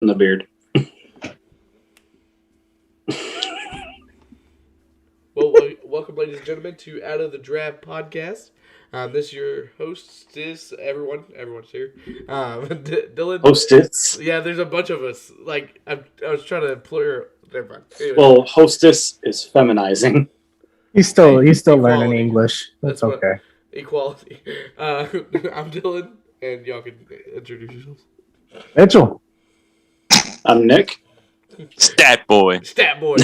the beard. Well, welcome, ladies and gentlemen, to Out of the Draft podcast. This is your hostess, everyone's here. Dylan. Hostess. Yeah, there's a bunch of us. I was trying to plural. Never mind. Anyways, Well, hostess is feminizing. He's still learning equality. English. That's What okay. equality. I'm Dylan, and y'all can introduce yourselves. Mitchell. I'm Nick. Stat boy. Stat boy,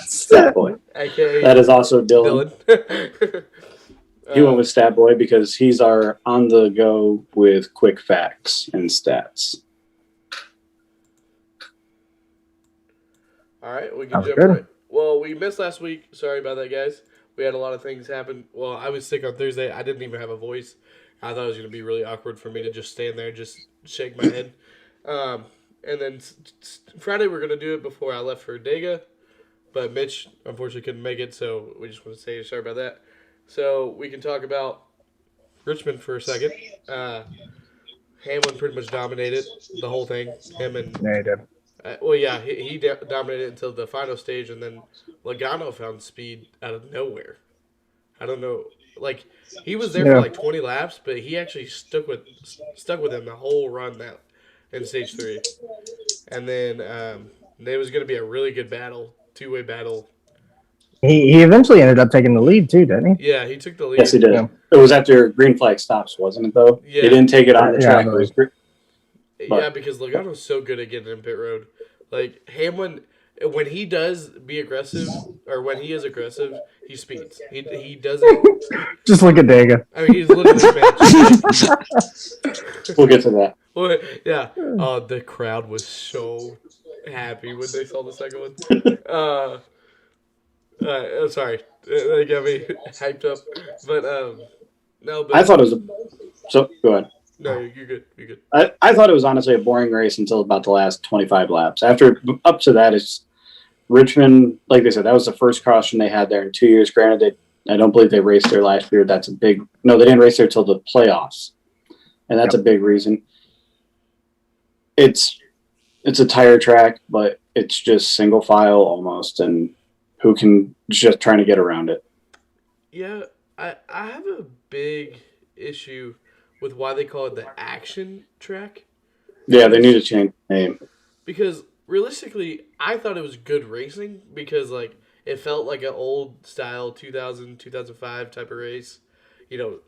Stat boy. aka That is also Dylan. Dylan. He went with Stat boy because he's our on the go with quick facts and stats. All right, we can Sounds jump good. right. Well, we missed last week. Sorry about that, guys. We had a lot of things happen. Well, I was sick on Thursday. I didn't even have a voice. I thought it was going to be really awkward for me to just stand there and just shake my head. And then Friday we're going to do it before I left for Dega. But Mitch, unfortunately, couldn't make it, so we just want to say sorry about that. So we can talk about Richmond for a second. Hamlin pretty much dominated the whole thing. Him and Yeah, he did. he dominated until the final stage, and then Logano found speed out of nowhere. I don't know, like he was there for like 20 laps, but he actually stuck with him the whole run that in stage 3, and then it was going to be a really good battle, two-way battle. He eventually ended up taking the lead too, didn't he? Yeah, he took the lead. Yes, he did. Yeah. It was after green flag stops, wasn't it, though? Yeah. He didn't take it on the Yeah, track. I It was Yeah, because Logano's so good at getting in pit road. Like Hamlin, when he does be aggressive, or when he is aggressive, he speeds. He doesn't. Just look at Dega. I mean, he's literally matched. We'll get to that. Well, yeah. The crowd was so happy when they saw the second one. I'm sorry, they got me hyped up. But no, but I thought it was so. Go ahead. no, you're good. You're good. I thought it was honestly a boring race until about the last 25 laps. After up to that, it's Richmond. Like they said, that was the first caution they had there in 2 years. Granted, I don't believe they raced there last year. That's a big. No, they didn't race there till the playoffs, and that's a big reason. It's a tire track, but it's just single file almost, and who can just trying to get around it. Yeah, I have a big issue with why they call it the action track. Yeah, they need to change the name. Because realistically, I thought it was good racing because like it felt like an old style 2000, 2005 type of race.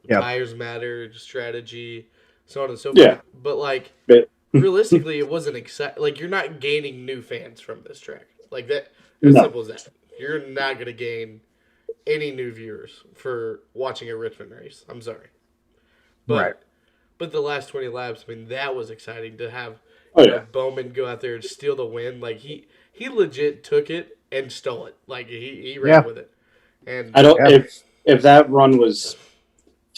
Tires matter, strategy, so on and so forth. Yeah. But like But realistically, it wasn't exciting. Like you're not gaining new fans from this track. Like that, as No. simple as that. You're not gonna gain any new viewers for watching a Richmond race. I'm sorry. But, Right. But the last 20 laps, I mean, that was exciting to have Bowman go out there and steal the win. Like he legit took it and stole it. Like he ran with it. And I don't if that run was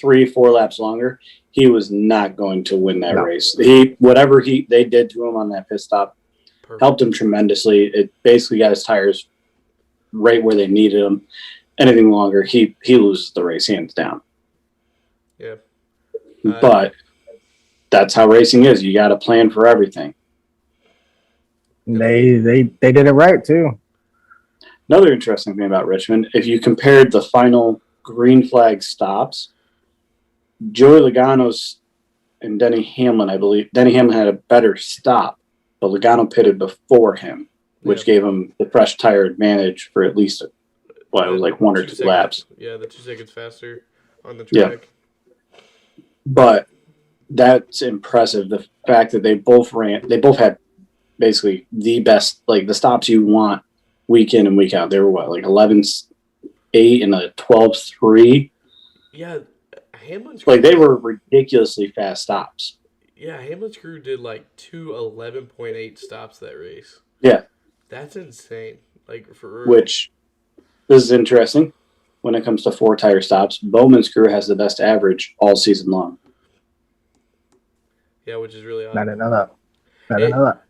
3-4 laps longer, he was not going to win that race. Whatever they did to him on that pit stop helped him tremendously. It basically got his tires right where they needed them. Anything longer, he loses the race hands down. Yeah. But that's how racing is. You got to plan for everything. They did it right too. Another interesting thing about Richmond, if you compared the final green flag stops, Joey Logano's and Denny Hamlin, I believe. Denny Hamlin had a better stop, but Logano pitted before him, which gave him the fresh tire advantage for at least, it was like 1 or 2 laps. Yeah, the 2 seconds faster on the track. Yeah. But that's impressive. The fact that they both had basically the best, like the stops you want week in and week out. They were what, like 11.8 and a 12.3? Yeah, Hamlin's like they were ridiculously fast stops. Yeah, Hamlin's crew did like 11.8 stops that race. Yeah. That's insane. Like which this is interesting when it comes to 4 tire stops. Bowman's crew has the best average all season long. Yeah, which is really odd. I didn't know that.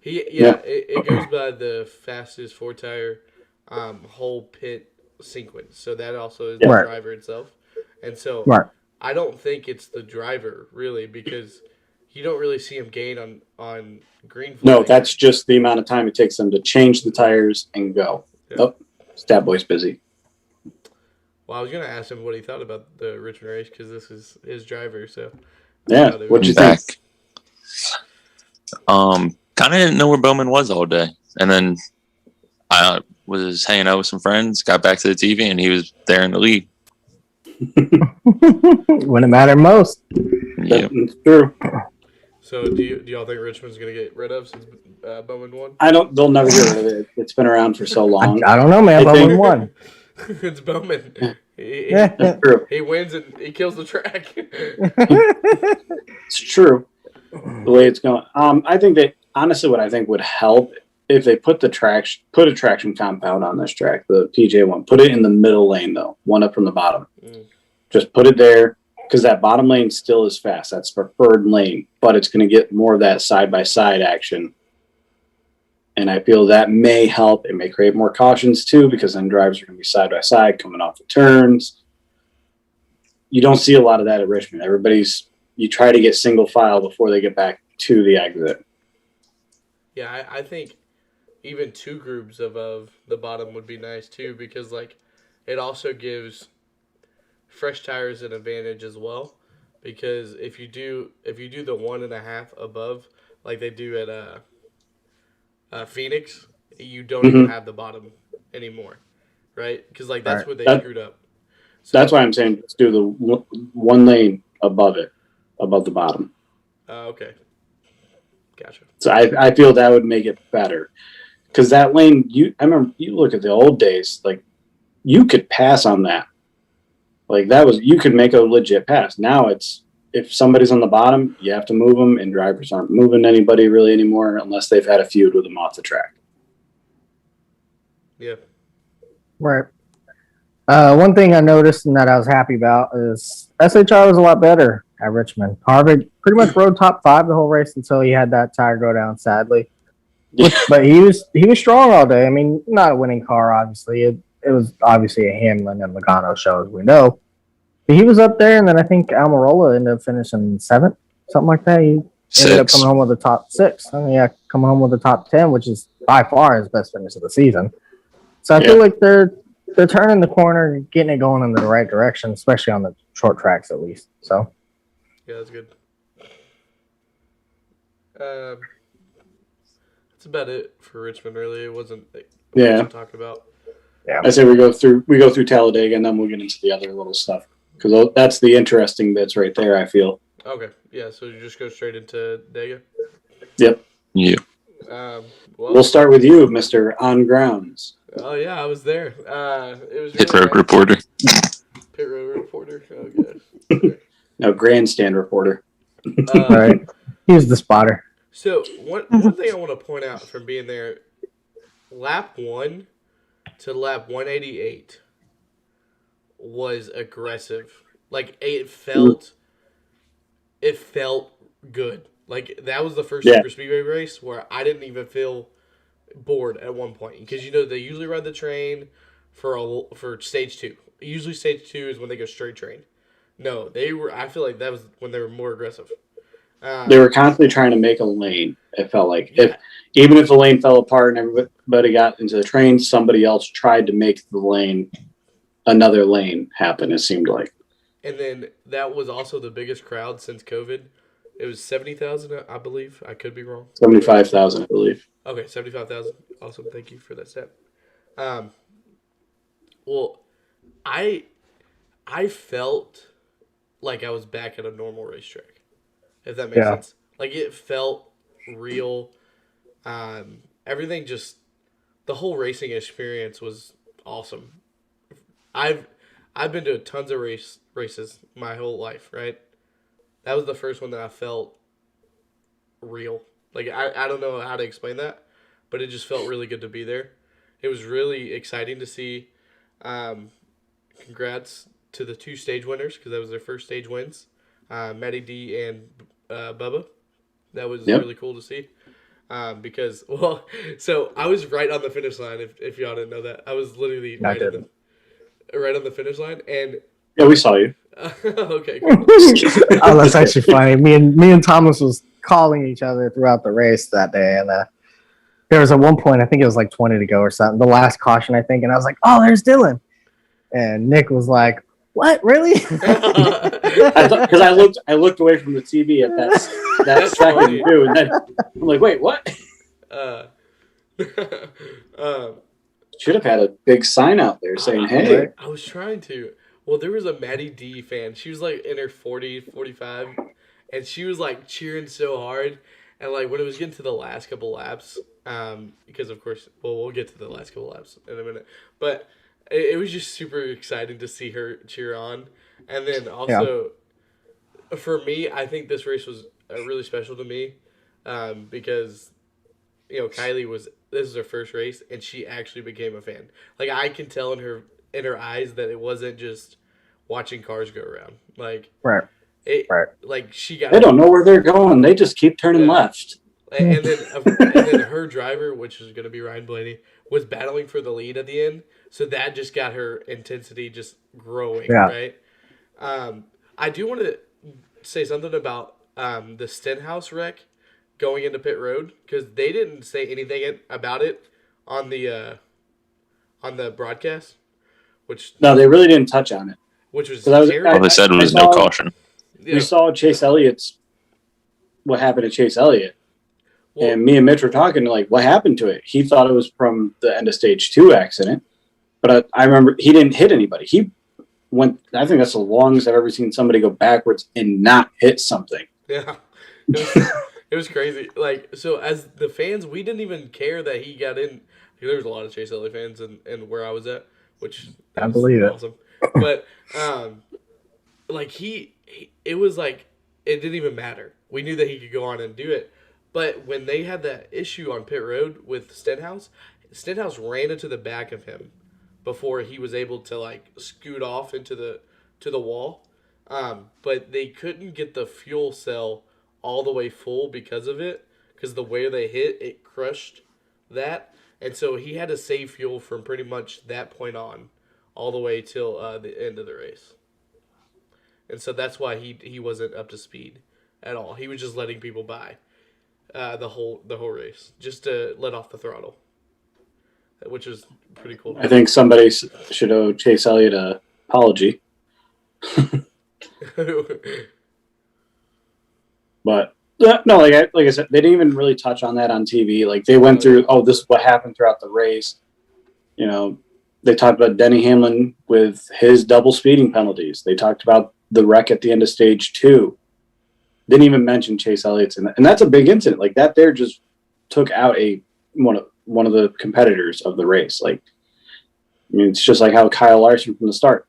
It goes by the fastest 4 tire whole pit sequence. So that also is the driver itself. And so I don't think it's the driver really because Mm-hmm. don't really see him gain on green flag. No, that's just the amount of time it takes them to change the tires and go. Yeah. Oh, Stat Boy's busy. Well, I was gonna ask him what he thought about the Richmond race because this is his driver. So Yeah, what'd you think? Kind of didn't know where Bowman was all day, and then I was hanging out with some friends. Got back to the TV, and he was there in the lead. When it mattered most. Yeah, That's true. So do y'all think Richmond's gonna get rid of since Bowman won? They'll never get rid of it. It's been around for so long. I don't know, man. I think- Bowman won. It's Bowman. That's true. He wins and he kills the track. It's true. The way it's going. I think that honestly, what I think would help if they put a traction compound on this track, the PJ one. Put it in the middle lane though, one up from the bottom. Just put it there because that bottom lane still is fast. That's preferred lane, but it's going to get more of that side by side action. And I feel that may help. It may create more cautions too, because then drivers are going to be side by side coming off the turns. You don't see a lot of that at Richmond. You try to get single file before they get back to the exit. Yeah, I think even two groups above the bottom would be nice too, because like it also gives fresh tires an advantage as well. Because if you do the 1.5 above, like they do at Phoenix, you don't even have the bottom anymore, right? Because like that's what they screwed up. So, That's why I'm saying let's do the one lane above the bottom. Okay, gotcha. So I feel that would make it better. Because that lane, I remember you look at the old days, like you could pass on that. Like you could make a legit pass. Now it's, if somebody's on the bottom, you have to move them, and drivers aren't moving anybody really anymore unless they've had a feud with them off the track. Yeah. Right. One thing I noticed and that I was happy about is SHR was a lot better at Richmond. Harvick pretty much rode top 5 the whole race until he had that tire go down, sadly. But he was strong all day. I mean, not a winning car, obviously. It was obviously a Hamlin and Logano show, as we know. But he was up there, and then I think Almirola ended up finishing 7th, something like that. He ended up coming home with the top 6. Coming home with the top 10, which is by far his best finish of the season. So I feel like they're turning the corner, getting it going in the right direction, especially on the short tracks at least. So yeah, that's good. That's about it for Richmond. Really, it wasn't much to talk about. Yeah, I say we go through Talladega, and then we'll get into the other little stuff because that's the interesting bits right there. I feel. Okay, yeah. So you just go straight into Dega. Yep. Yeah. We'll start with you, Mr. On Grounds. Oh yeah, I was there. It was Pit really road reporter. Pit road reporter. Oh gosh. No, grandstand reporter. right. He was the spotter. So one thing I want to point out from being there, lap 1 to lap 188 was aggressive. Like it felt good. Like that was the first super speedway race where I didn't even feel bored at one point, because they usually ride the train for stage 2. Usually stage 2 is when they go straight train. No, I feel like that was when they were more aggressive. They were constantly trying to make a lane. It felt like even if the lane fell apart and everybody got into the train, somebody else tried to make another lane happen. It seemed like. And then that was also the biggest crowd since COVID. It was 70,000, I believe. I could be wrong. 75,000, I believe. Okay, 75,000. Awesome. Thank you for that stat. Well, I felt like I was back at a normal racetrack, if that makes sense. Like it felt real. Everything the whole racing experience was awesome. I've been to tons of races my whole life, right? That was the first one that I felt real. Like I don't know how to explain that, but it just felt really good to be there. It was really exciting to see. Congrats to the 2 stage winners, because that was their first stage wins, Matty D and Bubba. That was really cool to see. Because so I was right on the finish line. If y'all didn't know that, I was literally right on the finish line, and Yeah, we saw you. Okay, cool. Oh, that's actually funny. Me and Thomas was calling each other throughout the race that day, and there was at one point, I think it was like 20 to go or something, the last caution, I think, and I was like, "Oh, there's Dylan," and Nick was like, "What, really?" Because I looked away from the TV at that That's second funny. too, and then I'm like, wait, what? Uh, Should have had a big sign out there saying, "Hey." Right. I was trying to. Well, there was a Maddie D fan. She was like in her 40, 45, and she was like cheering so hard. And like when it was getting to the last couple laps, because of course, well, we'll get to the last couple laps in a minute. But it was just super exciting to see her cheer on. And then also, for me, I think this race was really special to me because, Kylie this is her first race, and she actually became a fan. Like I can tell in her eyes that it wasn't just watching cars go around. Like Right. like she got. They don't know where they're going. They just keep turning left. And then her driver, which is going to be Ryan Blaney, was battling for the lead at the end. So that just got her intensity just growing, right? I do want to say something about the Stenhouse wreck going into pit road, because they didn't say anything about it on the broadcast, which No, they really didn't touch on it. which was That was- terrible. All they said I was saw- no caution. Yeah. We saw what happened to Chase Elliott. Well, And me and Mitch were talking, like, what happened to it? He thought it was from the end of stage 2 accident. But I remember he didn't hit anybody. He went, I think that's the longest I've ever seen somebody go backwards and not hit something. Yeah. It was crazy. Like, so as the fans, we didn't even care that he got in. There was a lot of Chase Elliott fans and where I was at, which I believe it. awesome. But, like, it was like, it didn't even matter. We knew that he could go on and do it. But when they had that issue on pit road with Stenhouse ran into the back of him before he was able to like scoot off into the wall. But they couldn't get the fuel cell all the way full because of it, because the way they hit, it crushed that. And so he had to save fuel from pretty much that point on all the way till the end of the race. And so that's why he wasn't up to speed at all. He was just letting people by. The whole race, just to let off the throttle, which was pretty cool. I think somebody should owe Chase Elliott an apology. But no, like I said, they didn't even really touch on that on TV. Like they went through, this is what happened throughout the race. They talked about Denny Hamlin with his double speeding penalties. They talked about the wreck at the end of stage 2. Didn't even mention Chase Elliott's in that. And that's a big incident. Like that there just took out one of the competitors of the race. Like, I mean, it's just like how Kyle Larson from the start.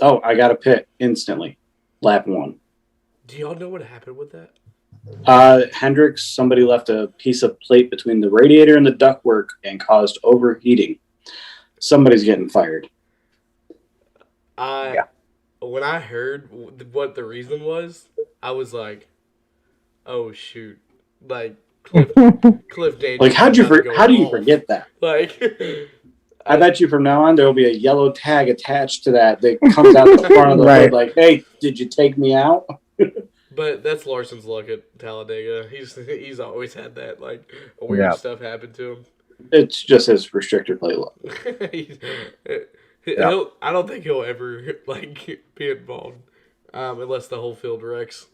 Oh, I got a pit instantly. Lap 1. Do y'all know what happened with that? Hendricks, somebody left a piece of plate between the radiator and the ductwork and caused overheating. Somebody's getting fired. When I heard what the reason was, I was like, "Oh shoot!" Like Cliff Daniels. Like how do you forget that? Like, I bet you from now on there will be a yellow tag attached to that comes out the front of the hood. Like, hey, did you take me out? But that's Larson's luck at Talladega. He's always had that like weird stuff happen to him. It's just his restrictor plate luck. I don't think he'll ever like be involved unless the whole field wrecks,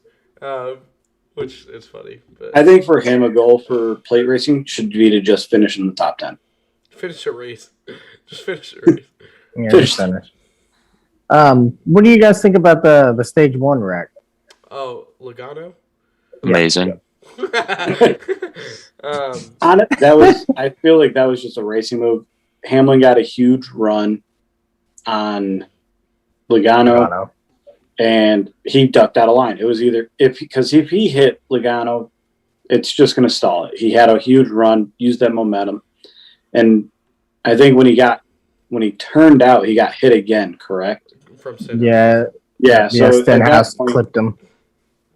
which is funny. But I think for him, a goal for plate racing should be to just finish in the top 10. Finish a race. Just finish a race. Yeah, finish. What do you guys think about the stage 1 wreck? Oh, Logano? Amazing. I feel like that was just a racing move. Hamlin got a huge run on Logano, and he ducked out of line. It was either if he hit Logano, it's just going to stall it. He had a huge run, used that momentum, and I think when he turned out, he got hit again. Correct? From yeah. So Stenhouse clipped him.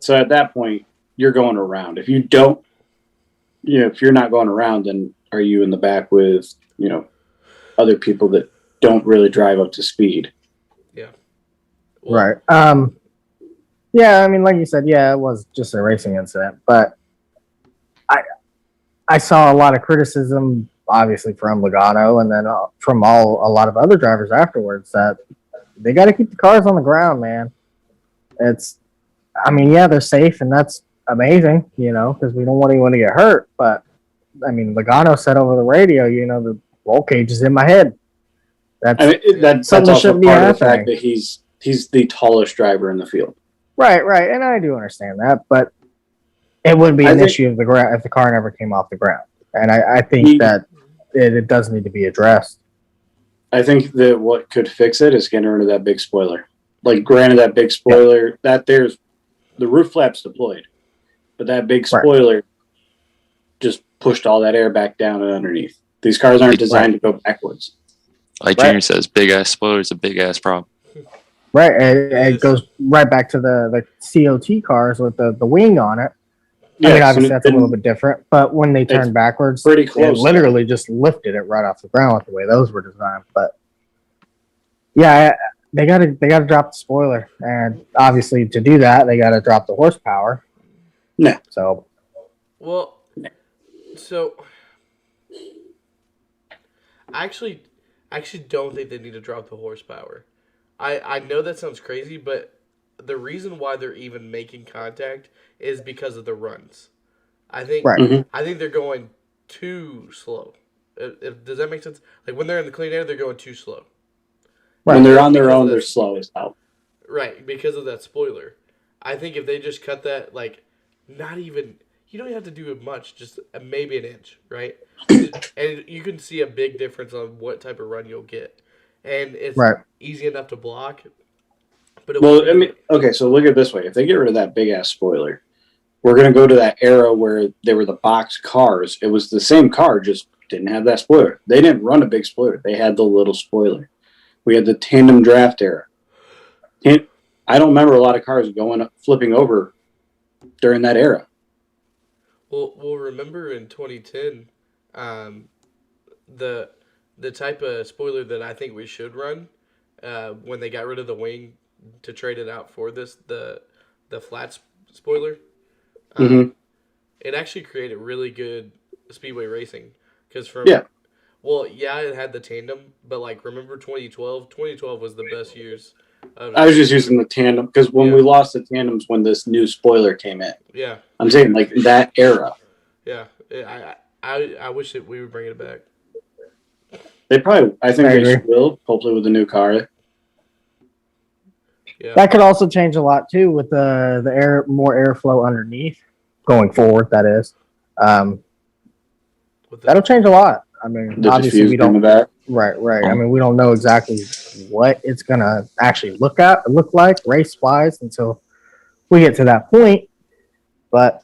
So at that point, you're going around. If you don't, if you're not going around, then are you in the back with other people that don't really drive up to speed? Yeah. Right. Yeah, I mean, like you said, yeah, it was just a racing incident, but I saw a lot of criticism, obviously from Logano, and then from a lot of other drivers afterwards that they got to keep the cars on the ground, man. I mean, yeah, they're safe, and that's amazing, because we don't want anyone to get hurt. But I mean, Logano said over the radio, the roll cage is in my head. That's that's something that also shouldn't be part of the fact happening. that he's the tallest driver in the field. Right, and I do understand that, but it wouldn't be an issue if the car never came off the ground. And I think that it does need to be addressed. I think that what could fix it is getting rid of that big spoiler. Like, granted, that big spoiler, that there's the roof flaps deployed, but that big spoiler just pushed all that air back down and underneath. These cars aren't designed to go backwards. Like Junior says, big ass spoiler is a big ass problem. Right, it goes right back to the COT cars with the wing on it. I mean, obviously that's a little bit different, but when they turn backwards, pretty close. It literally just lifted it right off the ground with the way those were designed. But yeah, they gotta drop the spoiler, and obviously to do that, they gotta drop the horsepower. No. So. Well, I actually don't think they need to drop the horsepower. I know that sounds crazy, but the reason why they're even making contact is because of the runs. I think they're going too slow. Does that make sense? Like, when they're in the clean air, they're going too slow. When they're on their own, they're slow as hell. Right, because of that spoiler. I think if they just cut that, like, not even, you don't have to do much, just maybe an inch, right? And you can see a big difference on what type of run you'll get. And it's easy enough to block. But okay, so look at it this way. If they get rid of that big-ass spoiler, we're going to go to that era where they were the box cars. It was the same car, just didn't have that spoiler. They didn't run a big spoiler. They had the little spoiler. We had the tandem draft era. I don't remember a lot of cars flipping over during that era. Well, remember in 2010, the type of spoiler that I think we should run, when they got rid of the wing to trade it out for the flat spoiler, it actually created really good speedway racing. Because it had the tandem, but like, remember 2012? 2012 was the best years. I was just using the tandem because when we lost the tandems when this new spoiler came in. Yeah. I'm saying like that era. Yeah. I wish that we would bring it back. I think they will, hopefully with the new car. Yeah. That could also change a lot too with the more airflow underneath going forward. That is, that'll change a lot. I mean, obviously we don't. Right. I mean, we don't know exactly what it's gonna actually look like race wise until we get to that point. But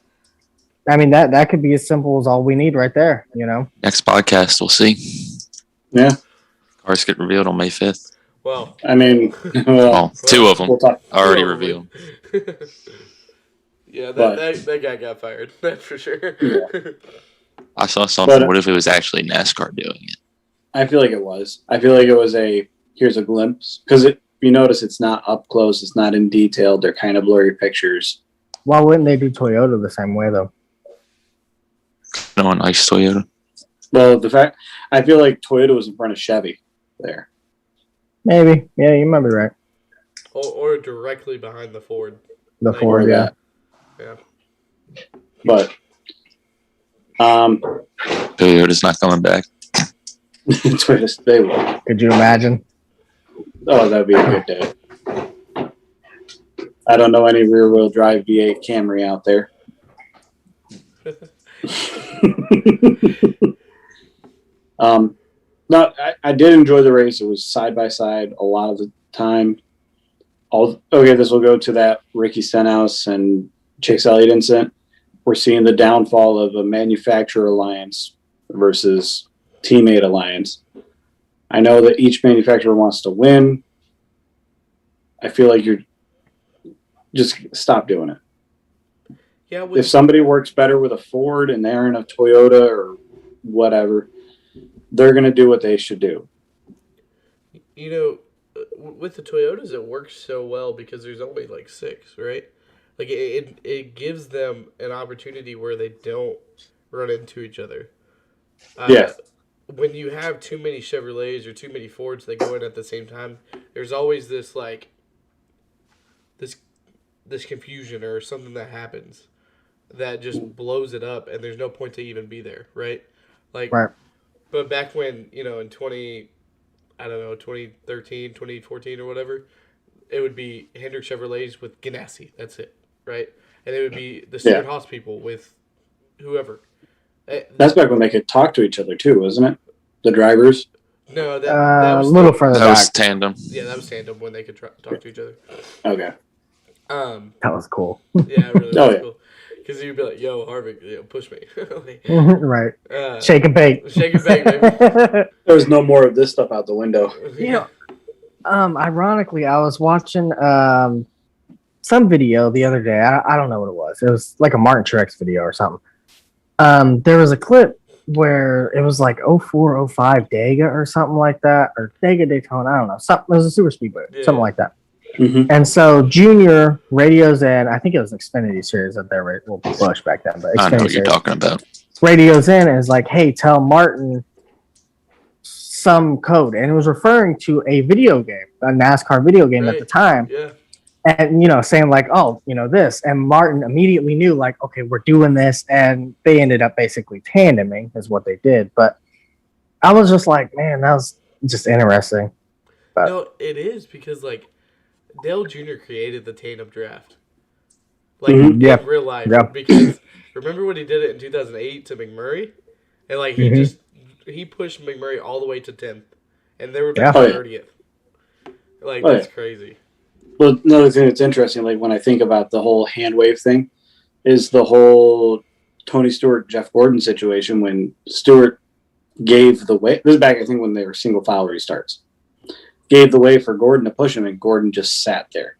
I mean, that could be as simple as all we need right there. Next podcast, we'll see. Yeah. Cars get revealed on May 5th. Well, I mean, two of them already revealed. Yeah, that guy got fired. That's for sure. Yeah. I saw something. What if it was actually NASCAR doing it? I feel like it was. I feel like it was here's a glimpse. Because you notice it's not up close. It's not in detail. They're kind of blurry pictures. Why wouldn't they do Toyota the same way, though? No one likes Toyota. Well, I feel like Toyota was in front of Chevy there. Maybe. Yeah, you might be right. Or directly behind the Ford. The Ford, yeah. Yeah. But Toyota's not coming back. They will. Could you imagine? Oh, that'd be a good day. I don't know any rear-wheel drive V8 Camry out there. No, I did enjoy the race. It was side by side a lot of the time. This will go to that Ricky Stenhouse and Chase Elliott incident. We're seeing the downfall of a manufacturer alliance versus teammate alliance. I know that each manufacturer wants to win. I feel like you're just stop doing it. Yeah, if somebody works better with a Ford and they're in a Toyota or whatever, they're going to do what they should do. with the Toyotas, it works so well because there's only like 6, right? Like it gives them an opportunity where they don't run into each other. Yeah. When you have too many Chevrolets or too many Fords that go in at the same time, there's always this like this confusion or something that happens that just blows it up, and there's no point to even be there, right? Like, Right. but back when in 2013, 2014 or whatever, it would be Hendrick Chevrolets with Ganassi. That's it, right? And it would be the Stewart Haas people with whoever. That's back when they could talk to each other too, wasn't it? The drivers. No, that was a little further That was back. tandem. Yeah, that was tandem when they could talk to each other. Okay. That was cool. Yeah, it really Oh, was yeah. cool. Because you'd be like, "Yo, Harvick, push me." Right. Shake and bake. Shake and bake, baby. There was no more of this stuff out the window. You know, ironically, I was watching some video the other day. I don't know what it was. It was like a Martin Truex video or something. There was a clip where it was like 04, 05 Dega or something like that, or Dega Daytona. I don't know. It was a super speedway, something like that. Mm-hmm. And so Junior radios in. I think it was an Xfinity series that they were Busch back then, but I know Xfinity what you're series. talking about. Radios in and is like, "Hey, tell Martin some code," and it was referring to a video game, a NASCAR video game at the time. Yeah. And saying like, "Oh, this," and Martin immediately knew like, "Okay, we're doing this," and they ended up basically tandeming is what they did. But I was just like, man, that was just interesting. But No, it is because like Dale Jr. created the tandem draft, like Mhm. Yeah. in real life. Yeah. Because remember when he did it in 2008 to McMurray, and like he pushed McMurray all the way to 10th, and they were back Yeah. 30th. Like Oh, that's crazy. Well, another thing that's interesting, like when I think about the whole hand wave thing, is the whole Tony Stewart, Jeff Gordon situation when Stewart gave the way. This is back, I think, when they were single file restarts. Gave the way for Gordon to push him, and Gordon just sat there.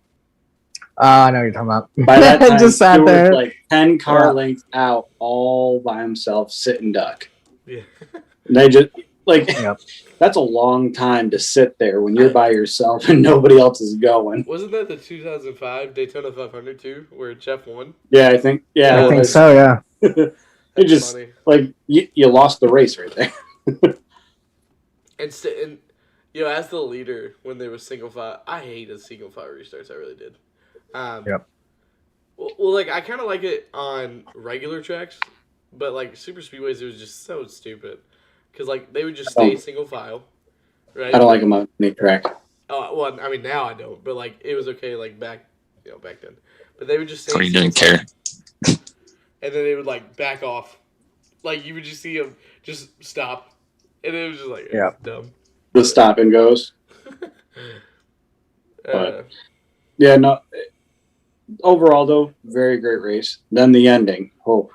I know what you're talking about. By that time, just sat Stewart, there. like 10 car lengths out, all by himself, sitting duck. Yeah. And they just like Yep. that's a long time to sit there when you're by yourself and nobody else is going. Wasn't that the 2005 Daytona 500 too, where Jeff won? Yeah, I think. Yeah, I it think was. so. Yeah. It That's just funny. like you lost the race right there. And as the leader when there was single file, I hated single file restarts. I really did. Yep. Well, like I kind of like it on regular tracks, but like super speedways, it was just so stupid because like they would just stay single file, right? I don't like them on any track. Oh well, I mean now I don't, but like it was okay like back then. But they would just stay. Tony single didn't file, care. and then they would like back off, like you would just see them just stop, and it was just like Yeah. it's dumb. The stop and goes. Yeah, no. Overall, though, very great race. Then the ending. Oh,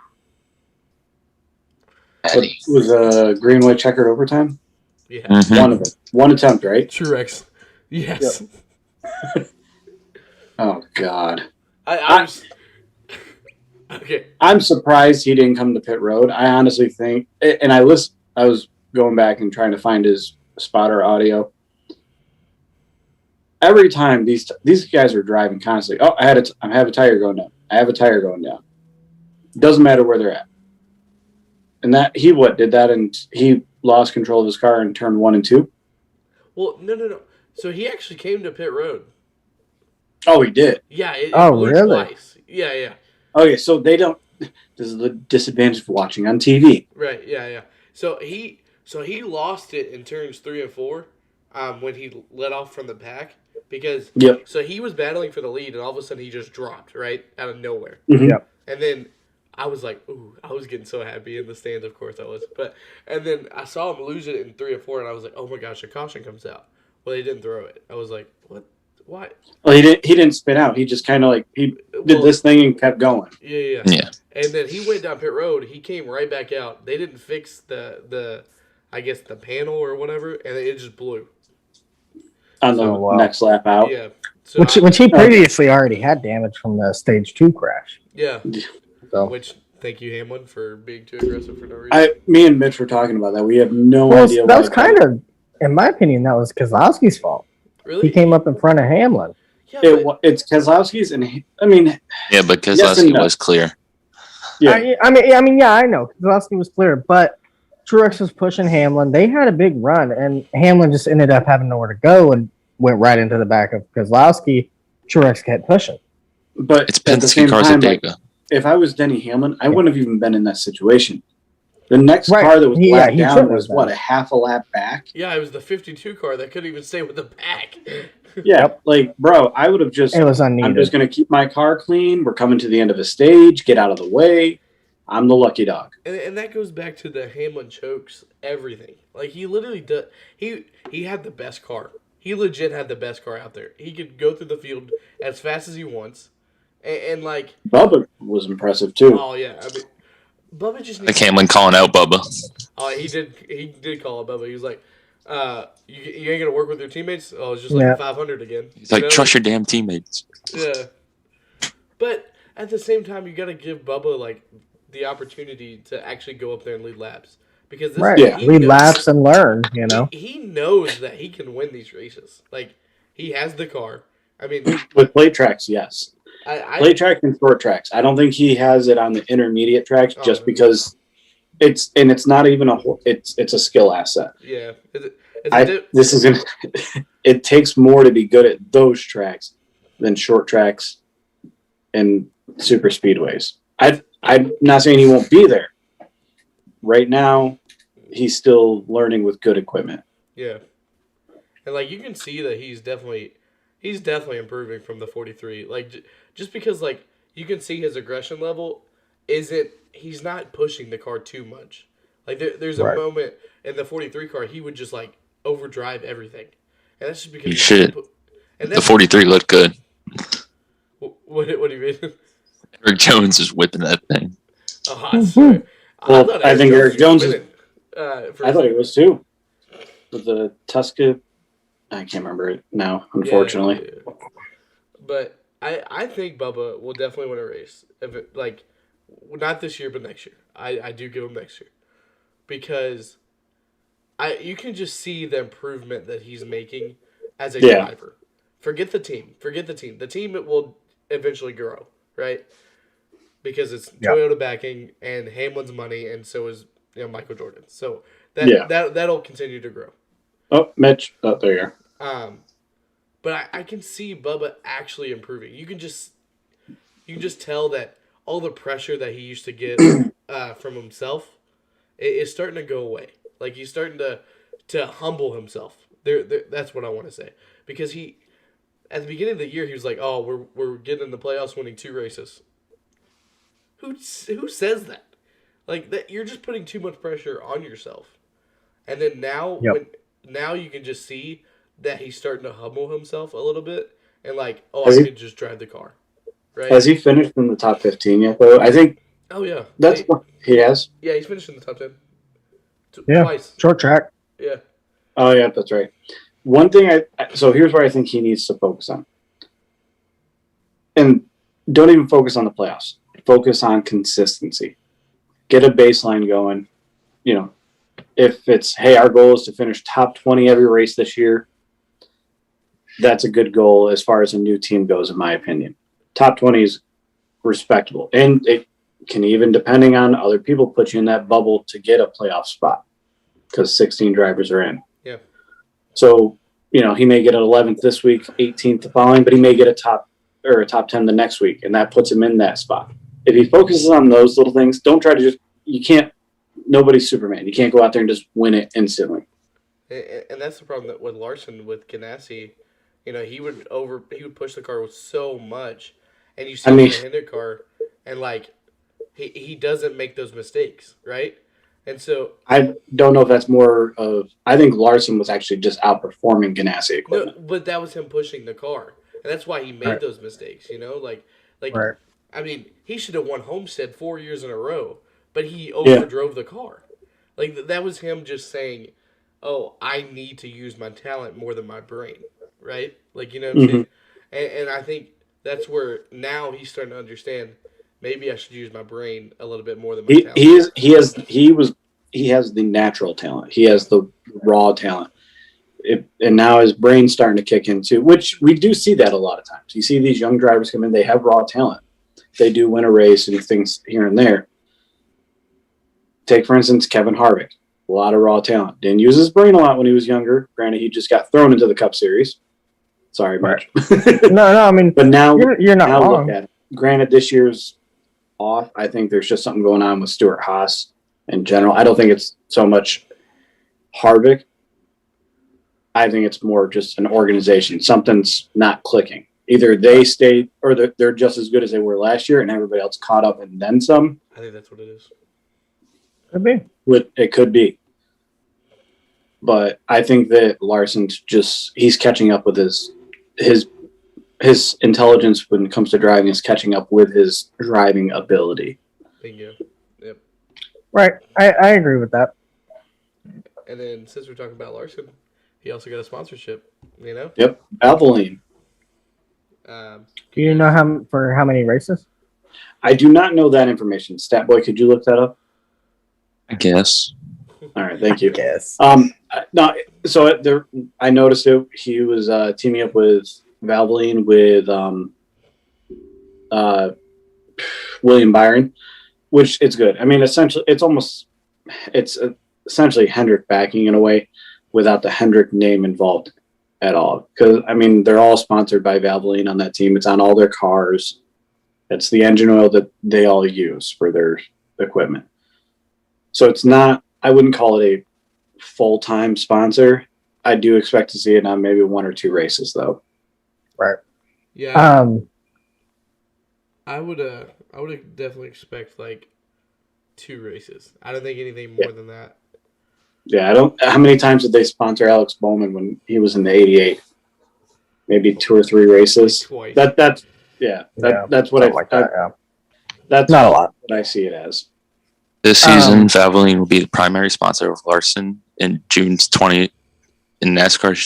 it was a green white checkered overtime. Yeah. Mhm. One of them. One attempt, right? Truex. Yes. Oh God. I was okay. I'm surprised he didn't come to pit road. I honestly think, and I was going back and trying to find his spotter audio. Every time these guys are driving constantly. Oh, I have a tire going down. I have a tire going down. Doesn't matter where they're at. And that he did that, and he lost control of his car in turn 1 and 2. Well, no. So he actually came to pit road. Oh, he did. Yeah. It blew really? Twice. Yeah. Okay, so they don't. This is the disadvantage of watching on TV. Right. Yeah. So he lost it in turns 3 and 4, when he let off from the pack because. Yep. So he was battling for the lead, and all of a sudden he just dropped right out of nowhere. Mhm. Yep. And then I was like, ooh, I was getting so happy in the stands. Of course I was. And then I saw him lose it in 3 and 4, and I was like, oh my gosh, a caution comes out. Well, they didn't throw it. I was like, what? Why? Well, he didn't spin out. He just kind of like he did this thing and kept going. Yeah. Yeah. And then he went down pit road. He came right back out. They didn't fix the I guess the panel or whatever, and it just blew. On the Oh, wow. next lap out. Yeah. So Which he previously already had damage from the stage 2 crash. yeah. So Which thank you, Hamlin, for being too aggressive for no reason. Me and Mitch were talking about that. We have no well, idea. that was kind of, in my opinion, that was Kozlowski's fault. Really? He came up in front of Hamlin. Yeah, It's Keselowski's, and I mean, Yeah, but Yes Keselowski and no. was clear. yeah, I mean, yeah, I know. Keselowski was clear, but Truex was pushing Hamlin. They had a big run, and Hamlin just ended up having nowhere to go and went right into the back of Keselowski. Truex kept pushing. but It's at the Penske same cars time, at like, Dega. if I was Denny Hamlin, I wouldn't have even been in that situation. The next Right. car that was He lapped down shouldn't was have what, been. a half a lap back? yeah, it was the 52 car that couldn't even stay with the pack. Yeah, like, bro, I would have just. It was I'm unneeded. just going to keep my car clean. We're coming to the end of a stage. Get out of the way. I'm the lucky dog. And that goes back to the Hamlin chokes, everything. Like, he literally does. He had the best car. He legit had the best car out there. He could go through the field as fast as he wants. And like, Bubba was impressive too. oh, yeah. I mean, Bubba just Like Hamlin calling out Bubba. Oh, he did call it Bubba. He was like, you ain't going to work with your teammates? Oh, it's just like Yeah. a 500 again. He's like, You know? trust your damn teammates. Yeah. But at the same time, you got to give Bubba, like, the opportunity to actually go up there and lead laps. Because this Right. Yeah. he Lead knows- laps and learn, you know. He knows that he can win these races. Like, he has the car. I mean, With plate tracks, yes. I Plate track and short tracks. I don't think he has it on the intermediate tracks Oh, just no. because it's not even it's a skill asset. yeah. It's This is it takes more to be good at those tracks than short tracks and super speedways. I'm not saying he won't be there. Right now, he's still learning with good equipment. yeah. And, like, you can see that he's definitely improving from the 43. Like, just because, like, you can see his aggression level he's not pushing the car too much. Like, there's a Right. moment in the 43 car, he would just, like, overdrive everything. And that's just because You he's should. And The that's 43 looked good. what do you mean? Eric Jones is whipping that thing. Oh, I swear. Well, thought I think Eric Jones was is- winning, for I a thought second. it was too. With the Tusca, I can't remember it now, unfortunately. Yeah. But I think Bubba will definitely win a race. If it, like, not this year, but next year. I do give him next year. Because you can just see the improvement that he's making as a Yeah. driver. Forget the team. The team will eventually grow, right? Because it's Yeah. Toyota backing and Hamlin's money, and so is Michael Jordan. So that'll continue to grow. Oh, Mitch. Oh, there you are. But I can see Bubba actually improving. You can just tell that all the pressure that he used to get from himself is starting to go away. Like, he's starting to humble himself. That's what I want to say. Because he, at the beginning of the year, he was like, "Oh, we're getting in the playoffs, winning 2 races." Who says that? Like, that you're just putting too much pressure on yourself. And then now, Yep. now you can just see that he's starting to humble himself a little bit, and like, Has I he- can just drive the car, right? Has he finished in the top 15 yet, though? I think Oh yeah, that's what he has. yeah. He's finished in the top 10. Yeah. Twice. Short track. Yeah. Oh, yeah, that's right. One thing so here's where I think he needs to focus on. And don't even focus on the playoffs. Focus on consistency. Get a baseline going. You know, if it's, hey, our goal is to finish top 20 every race this year, that's a good goal as far as a new team goes, in my opinion. Top 20 is respectable. And it can even, depending on other people, put you in that bubble to get a playoff spot because 16 drivers are in. Yeah. So, he may get an 11th this week, 18th the following, but he may get a top 10 the next week, and that puts him in that spot. If he focuses on those little things, don't try to nobody's Superman. You can't go out there and just win it instantly. And that's the problem that with Larson, with Ganassi, he would push the car with so much, and you see him in the Hendrick car, and like he doesn't make those mistakes, right? And so I don't know if that's more of. I think Larson was actually just outperforming Ganassi equipment. no, but that was him pushing the car, and that's why he made Right. those mistakes. Like Right. I mean, he should have won Homestead 4 years in a row, but he overdrove the car. Like, that was him just saying, "Oh, I need to use my talent more than my brain," right? Like, you know what I'm saying? And I think that's where now he's starting to understand. Maybe I should use my brain a little bit more than my talent. He has the natural talent. He has the raw talent. and now his brain's starting to kick in too, which we do see that a lot of times. You see these young drivers come in, they have raw talent. They do win a race and things here and there. Take, for instance, Kevin Harvick. A lot of raw talent. Didn't use his brain a lot when he was younger. Granted, he just got thrown into the Cup Series. Sorry, March. No, I mean, But now you're not now wrong. look at it. Granted, this year's off. I think there's just something going on with Stuart Haas in general. I don't think it's so much Harvick. I think it's more just an organization. Something's not clicking. Either they stay or they're just as good as they were last year and everybody else caught up and then some. I think that's what it is. Could be. It could be. But I think that Larson's he's catching up with his intelligence when it comes to driving is catching up with his driving ability. Bingo. Yep. Right. I agree with that. And then since we're talking about Larson, he also got a sponsorship, you know? Yep. Valvoline. Do you know how many races? I do not know that information. Statboy, could you look that up? I guess. All right, thank you. Yes. No, so there, I noticed it. He was teaming up with Valvoline with William Byron, which it's good. I mean, essentially, it's essentially Hendrick backing in a way without the Hendrick name involved at all. Because I mean, they're all sponsored by Valvoline on that team. It's on all their cars. It's the engine oil that they all use for their equipment. So it's not. I wouldn't call it a full-time sponsor. I do expect to see it on maybe one or two races, though. Right. Yeah. I would definitely expect like 2 races. I don't think anything more than that. Yeah, I don't. How many times did they sponsor Alex Bowman when he was in the '88? Maybe 2 or 3 races. Twice. That's what I like that, yeah. That's Not a lot. what I see it as. This season, Valvoline will be the primary sponsor of Larson in NASCAR's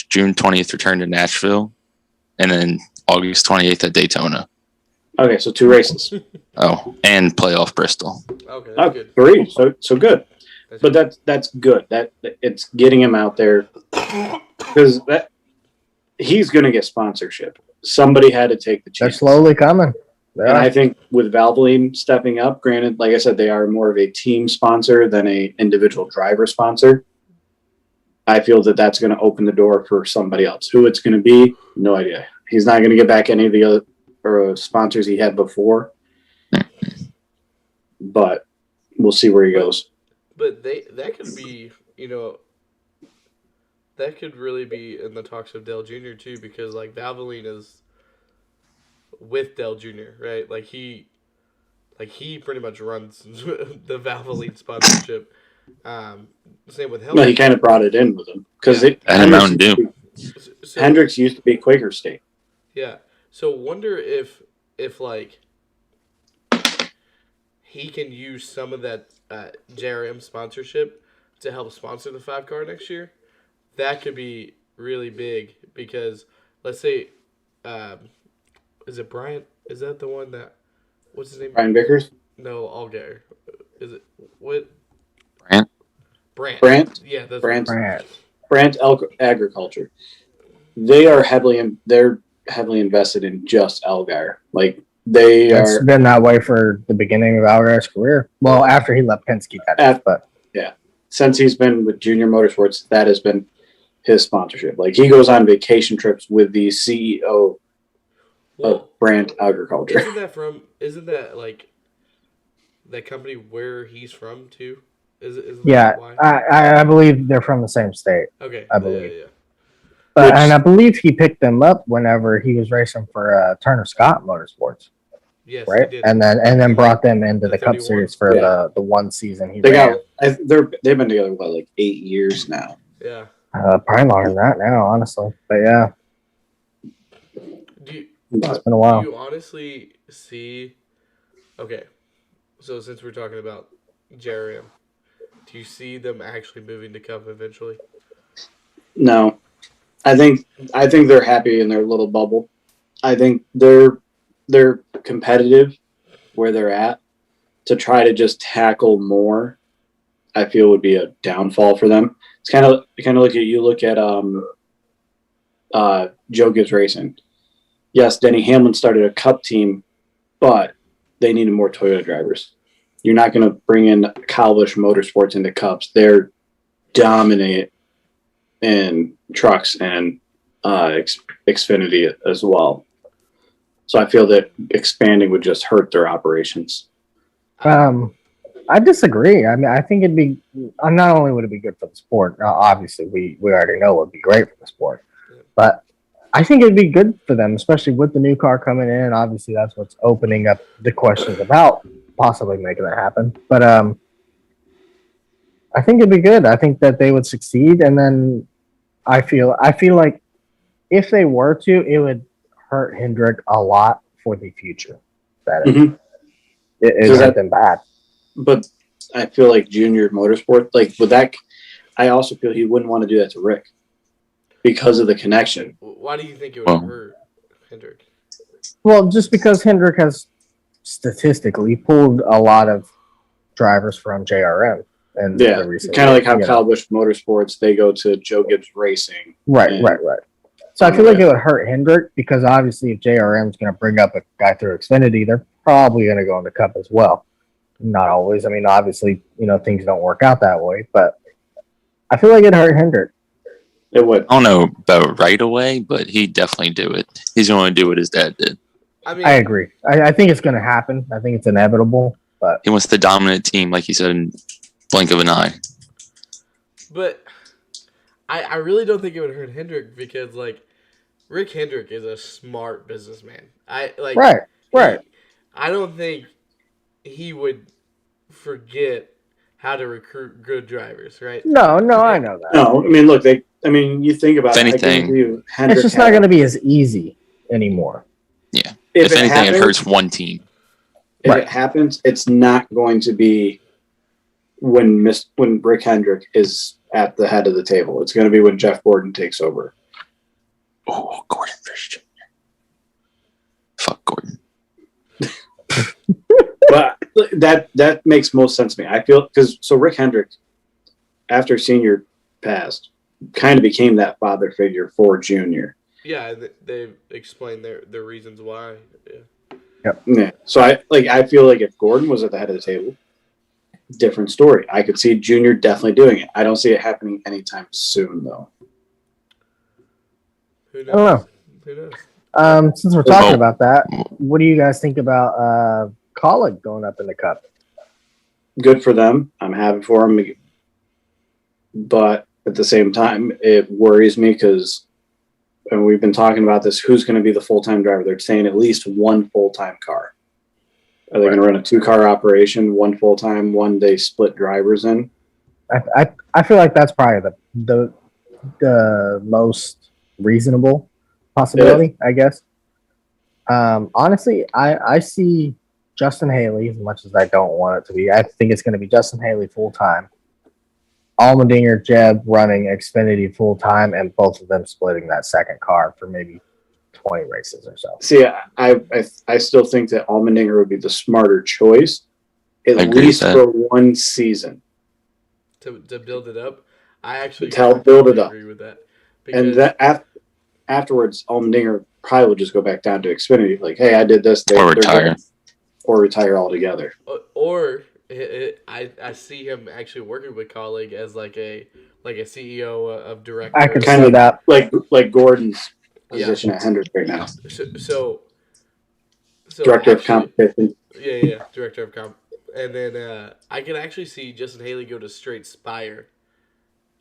June 20th return to Nashville, and then August 28th at Daytona. Okay, so 2 races. Oh, and playoff Bristol. Okay, that's good. 3. So good. That's But good. that's good. That it's getting him out there because he's going to get sponsorship. Somebody had to take the They're chance. slowly coming. And I think with Valvoline stepping up, granted, like I said, they are more of a team sponsor than a individual driver sponsor. I feel that that's going to open the door for somebody else. Who it's going to be, no idea. He's not going to get back any of the other sponsors he had before. But we'll see where he goes. But that could be, that could really be in the talks of Dale Jr. too, because like Valvoline is with Dale Jr., right? Like he pretty much runs the Valvoline sponsorship. Same with Helmut. No, he kind of brought it in with him because And Mountain Dew. Hendricks used to be Quaker State. Yeah. So wonder if like he can use some of that JRM sponsorship to help sponsor the 5-car next year. That could be really big because let's say, is it Bryant? Is that the one that? What's his name? Brian Vickers? No, Allgaier. Is it what? Brandt? Yeah, that's Brandt. what Brandt Agriculture. They're heavily invested in just Allgaier. Like It's been that way for the beginning of Allgaier's career. Well, after he left Penske, but yeah, since he's been with Junior Motorsports, that has been his sponsorship. Like he goes on vacation trips with the CEO of Brandt Agriculture. Isn't that like that company where he's from too? Isn't yeah, that why? I believe they're from the same state. Okay, I believe. Yeah. And I believe he picked them up whenever he was racing for Turner Scott Motorsports, Yes, right? he did. And then brought them into the Cup 31. Series for the one season he They've ran. been together like 8 years now. Yeah. Probably longer than that now, honestly. But yeah, it's been a while. Do you honestly see? Okay, so since we're talking about JRM, do you see them actually moving to Cup eventually? No, I think they're happy in their little bubble. I think they're competitive where they're at. To try to just tackle more, I feel would be a downfall for them. It's kind of like you look at Joe Gibbs Racing. Yes, Denny Hamlin started a Cup team, but they needed more Toyota drivers. You're not going to bring in Kyle Busch Motorsports into Cups. They're dominant in trucks and Xfinity as well. So I feel that expanding would just hurt their operations. I disagree. I mean, I think it'd be not only would it be good for the sport. Obviously, we already know it would be great for the sport, but I think it'd be good for them, especially with the new car coming in. Obviously, that's what's opening up the questions about possibly making that happen. But I think it'd be good. I think that they would succeed, and then I feel like if they were to, it would hurt Hendrick a lot for the future. That Mhm. it would hurt them bad. But I feel like Junior Motorsport, like with that, I also feel he wouldn't want to do that to Rick because of the connection. Why do you think it would hurt Hendrick? Well, just because Hendrick has statistically pulled a lot of drivers from JRM. And Yeah, kind of like how Kyle Busch Motorsports, they go to Joe Gibbs Racing. Right. So I feel like it would hurt Hendrick because obviously if JRM is going to bring up a guy through Xfinity, they're probably going to go in the Cup as well. Not always. I mean, obviously, things don't work out that way, but I feel like it hurt Hendrick. It would. I don't know about right away, but he'd definitely do it. He's going to do what his dad did. I agree. I think it's going to happen. I think it's inevitable, but he wants the dominant team, like you said, in blink of an eye. But I really don't think it would hurt Hendrick because, like, Rick Hendrick is a smart businessman. Right. I don't think he would forget how to recruit good drivers, right? No, I know that. No, I mean, look, you think about if anything, it's just not going to be as easy anymore. Yeah. If anything, it hurts one team. If it happens, it's not going to be when Rick Hendrick is at the head of the table. It's going to be when Jeff Gordon takes over. Oh, Gordon Fish Jr. Fuck Gordon. But that makes most sense to me. I feel so Rick Hendrick, after Senior passed, kind of became that father figure for Junior. Yeah, they've explained their reasons why. Yeah. Yep. Yeah. So I feel like if Gordon was at the head of the table, different story. I could see Junior definitely doing it. I don't see it happening anytime soon, though. Who knows? I don't know. Who knows? Since we're talking about that, what do you guys think about Colleague going up in the Cup? Good for them. I'm happy for them. But at the same time, it worries me because we've been talking about this. Who's going to be the full-time driver? They're saying at least one full-time car. Are they going to run a 2-car operation, one full-time, one they split drivers in? I feel like that's probably the most reasonable possibility, I guess. Honestly, I see Justin Haley, as much as I don't want it to be. I think it's going to be Justin Haley full-time. Allmendinger, Jeb running Xfinity full-time, and both of them splitting that second car for maybe 20 races or so. See, I still think that Allmendinger would be the smarter choice, at least for one season. To build it up? I actually build it up. agree with that. And that afterwards, Allmendinger probably will just go back down to Xfinity. Like, hey, I did this. Or retire. Or retire altogether. Or I see him actually working with Colleague as like a CEO of director. I could see that. Like Gordon's position at Hendrick right now. So director of competition. Yeah, director of comp. And then I can actually see Justin Haley go to straight Spire.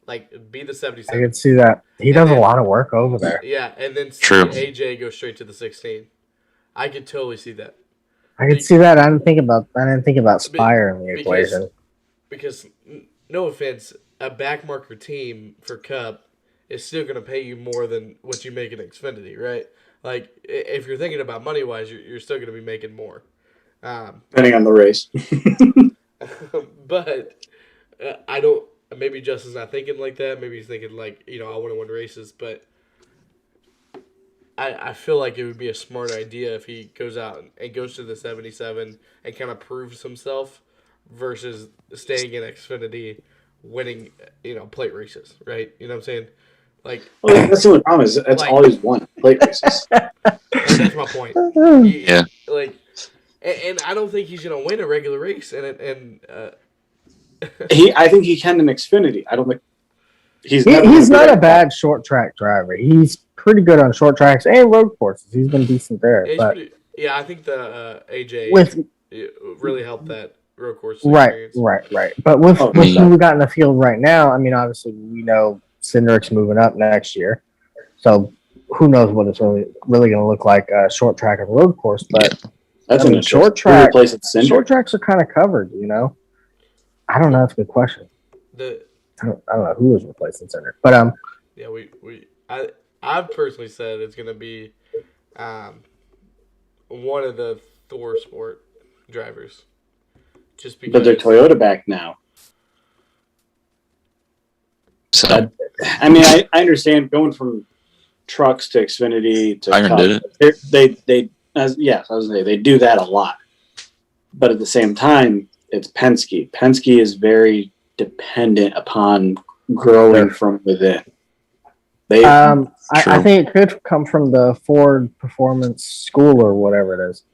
Like, be the 77. I could see that. He does a lot of work over there. Yeah, and then see AJ go straight to the 16. I could totally see that. I could see that. I didn't think about Spire in the equation. Because, no offense, a backmarker team for Cup is still going to pay you more than what you make in Xfinity, right? Like, if you're thinking about money-wise, you're still going to be making more. Depending on the race. But I don't... Maybe Justin's not thinking like that. Maybe he's thinking like, I want to win races. But I feel like it would be a smart idea if he goes out and goes to the 77 and kind of proves himself versus staying in Xfinity, winning, plate races, right? You know what I'm saying? Like, Well, that's the only problem is that's Like- all he's won, plate races. that's my point. Yeah. Like, and I don't think he's gonna win a regular race. And I think he can in Xfinity. I don't think he's He's not a bad short track driver. He's pretty good on short tracks and road courses. He's been decent there. yeah, But I think the AJ with really helped that road course right. experience. But with Oh, who we got in the field right now, I mean, obviously we know Cindric's moving up next year, so who knows what it's really going to look like short track and road course. But That's I mean, an short track. place at Cinder. Short tracks are kind of covered, you know. I don't know. That's a good question. I don't know who is replacing Cindric, but Yeah, I've personally said it's gonna be one of the Thor Sport drivers. Just because, But they're Toyota back now. So I mean, I understand going from trucks to Xfinity to Iron Cup. did it. They I was gonna say they do that a lot, but at the same time, it's Penske. Penske is very dependent upon growing from within. They I think it could come from the Ford Performance School or whatever it is.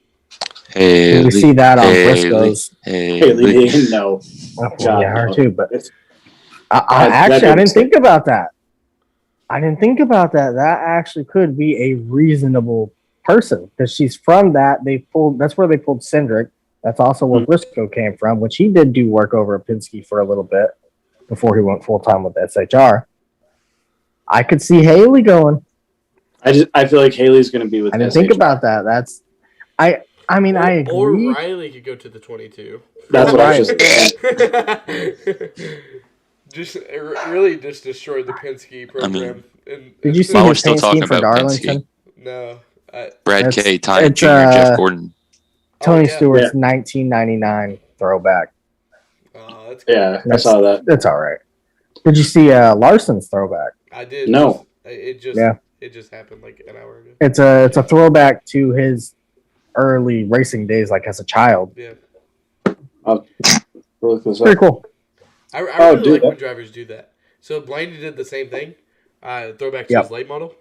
Haley, We see that on Haley, Briscoe's. Haley didn't know. God, Yeah, her no. too. But It's- I that didn't is- think about that. I didn't think about that. That actually could be a reasonable person because she's from that. That's where they pulled Cindric. That's also where Briscoe came from, which he did do work over at Penske for a little bit before he went full time with SHR. I could see Haley going. I feel like Haley's going to be with. I didn't think about that. I mean, I agree. Or Riley could go to the 22. That's what I was just saying. Really just destroyed the Penske program. Did you see While we're his still paint talking scheme for about Darlington? No. Brad It's- K, Ty it's, Jr., Jeff Gordon. Tony yeah. Stewart's 1999 throwback. Oh, that's good. Yeah, I saw that. That's all right. Did you see Larson's throwback? I did. No. It just Yeah. it just happened like an hour ago. It's a throwback to his early racing days, like as a child. Yeah. I'll look this Pretty up. cool. I Oh, really dude, like when that- drivers do that. So Blaney did the same thing. Throwback to Yep. his late model.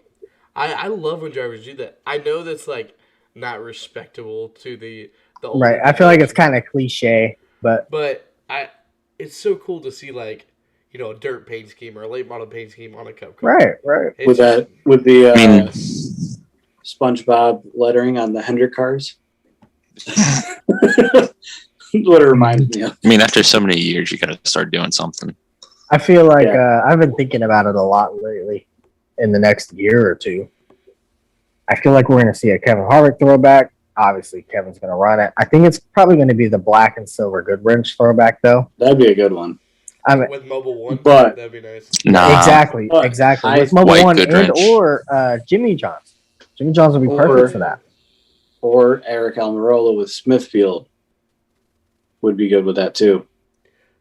I love when drivers do that. I know that's like not respectable to the older Right. I feel like it's generation, kind of cliche, but but it's so cool to see like a dirt paint scheme or a late model paint scheme on a cup car. right. It's With that, with the I mean, SpongeBob lettering on the Hendrick cars. What it reminds me of. I mean, after so many years, you got to start doing something. I feel like Yeah. I've been thinking about it a lot lately. In the next year or two, I feel like we're going to see a Kevin Harvick throwback. Obviously, Kevin's going to run it. I think it's probably going to be the black and silver Goodwrench throwback, though. That'd be a good one. I mean, with Mobile One, But- that'd be nice. Nah, exactly. I- With Mobile White One and Goodwrench. or Jimmy Johns. Jimmy Johns would be Or- perfect for that. Or Eric Almirola with Smithfield would be good with that too.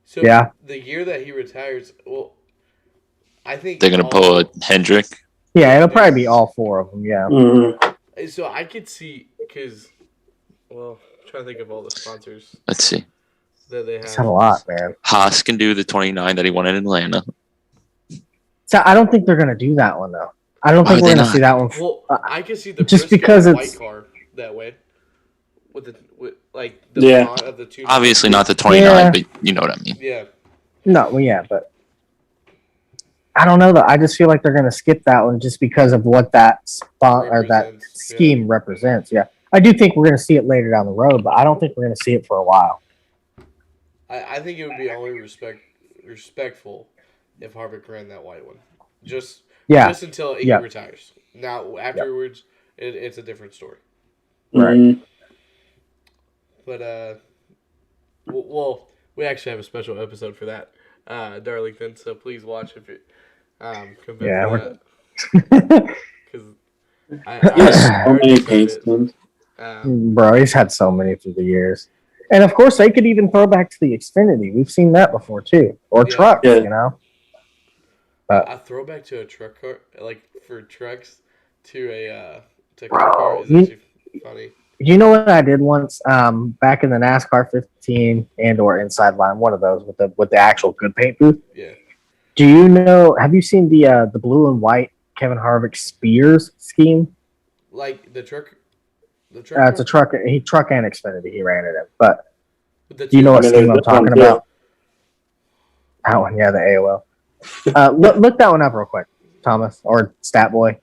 So Yeah. the year that he retires, well, I think they're gonna pull a Hendrick. Yeah, it'll probably be all four of them. Yeah. So I could see because, well, I'm trying to think of all the sponsors Let's see. that they It's have. had a lot, man. Haas can do the 29 that he won in Atlanta. So I don't think they're going to do that one, though. I don't Why think would we're they going to see that one. Well, I could see the just Briscoe because white it's- car that way, with like the Yeah. font of the two. Obviously not the 29, Yeah. but you know what I mean. Yeah. No, well, yeah, but I don't know though. I just feel like they're going to skip that one just because of what that spot or that Represents, yeah. scheme represents. Yeah, I do think we're going to see it later down the road, but I don't think we're going to see it for a while. I think it would be only respectful if Harvick ran that white one, just until he Yeah. retires. Now afterwards, it's a different story. Right. Mhm. But well, we actually have a special episode for that, Darlington. So please watch if it comes Yeah, back because Yes, I so many already paint said it. schemes. Bro, he's had so many through the years. And of course, they could even throw back to the Xfinity. We've seen that before too, or Yeah. trucks. Yeah. You know, A throwback to a truck car, like for trucks, to a to Bro, car car is you- actually funny. you know what I did once? Back in the NASCAR 15 and or Inside Line, one of those with the actual good paint booth. Yeah. Do you know? Have you seen the blue and white Kevin Harvick Spears scheme? Like the truck. It's a truck. Truck and Xfinity. He ran it in. But The do you know what I mean, scheme there's I'm this one, talking too. about? That one, yeah, the AOL. Look that one up real quick, Thomas or Stat Boy.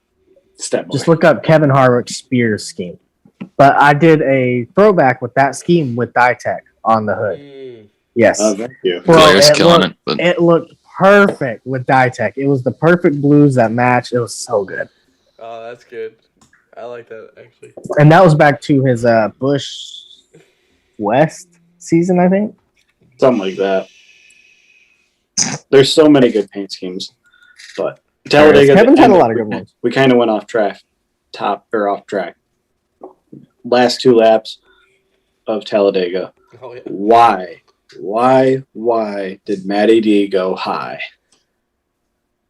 Step boy. Just look up Kevin Harvick Spears scheme. But I did a throwback with that scheme with Ditech on the hood. Yes. Thank you. Bro, Blair's it killing looked- it. But It looked perfect with Ditech. It was the perfect blues that matched. It was so good. Oh, that's good. I like that actually. And that was back to his Busch West season, I think. Something like that. There's so many good paint schemes, but Talladega. Kevin's had a lot of good ones. We kind of went off track. Off track. Last 2 laps of Talladega. Oh yeah. Why did Matty D go high?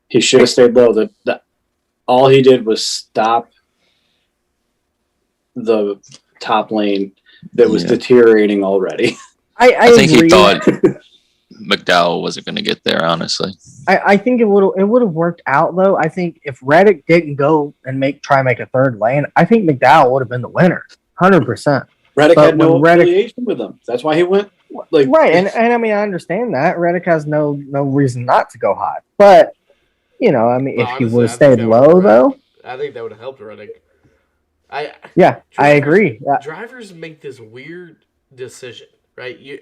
He should have stayed low. All he did was stop the top lane that was deteriorating already. I think agree. he thought McDowell wasn't going to get there, honestly. I think it would have worked out though. I think if Reddick didn't go and try and make a third lane, I think McDowell would have been the winner, 100%. Reddick But had no when Reddick- affiliation with him. That's why he went like Right, and I mean I understand that Reddick has no reason not to go high, but I mean Well, if he honestly, would have I think stayed that low would've- though, I think that would have helped Reddick. I Drivers- agree. Drivers make this weird decision, right? You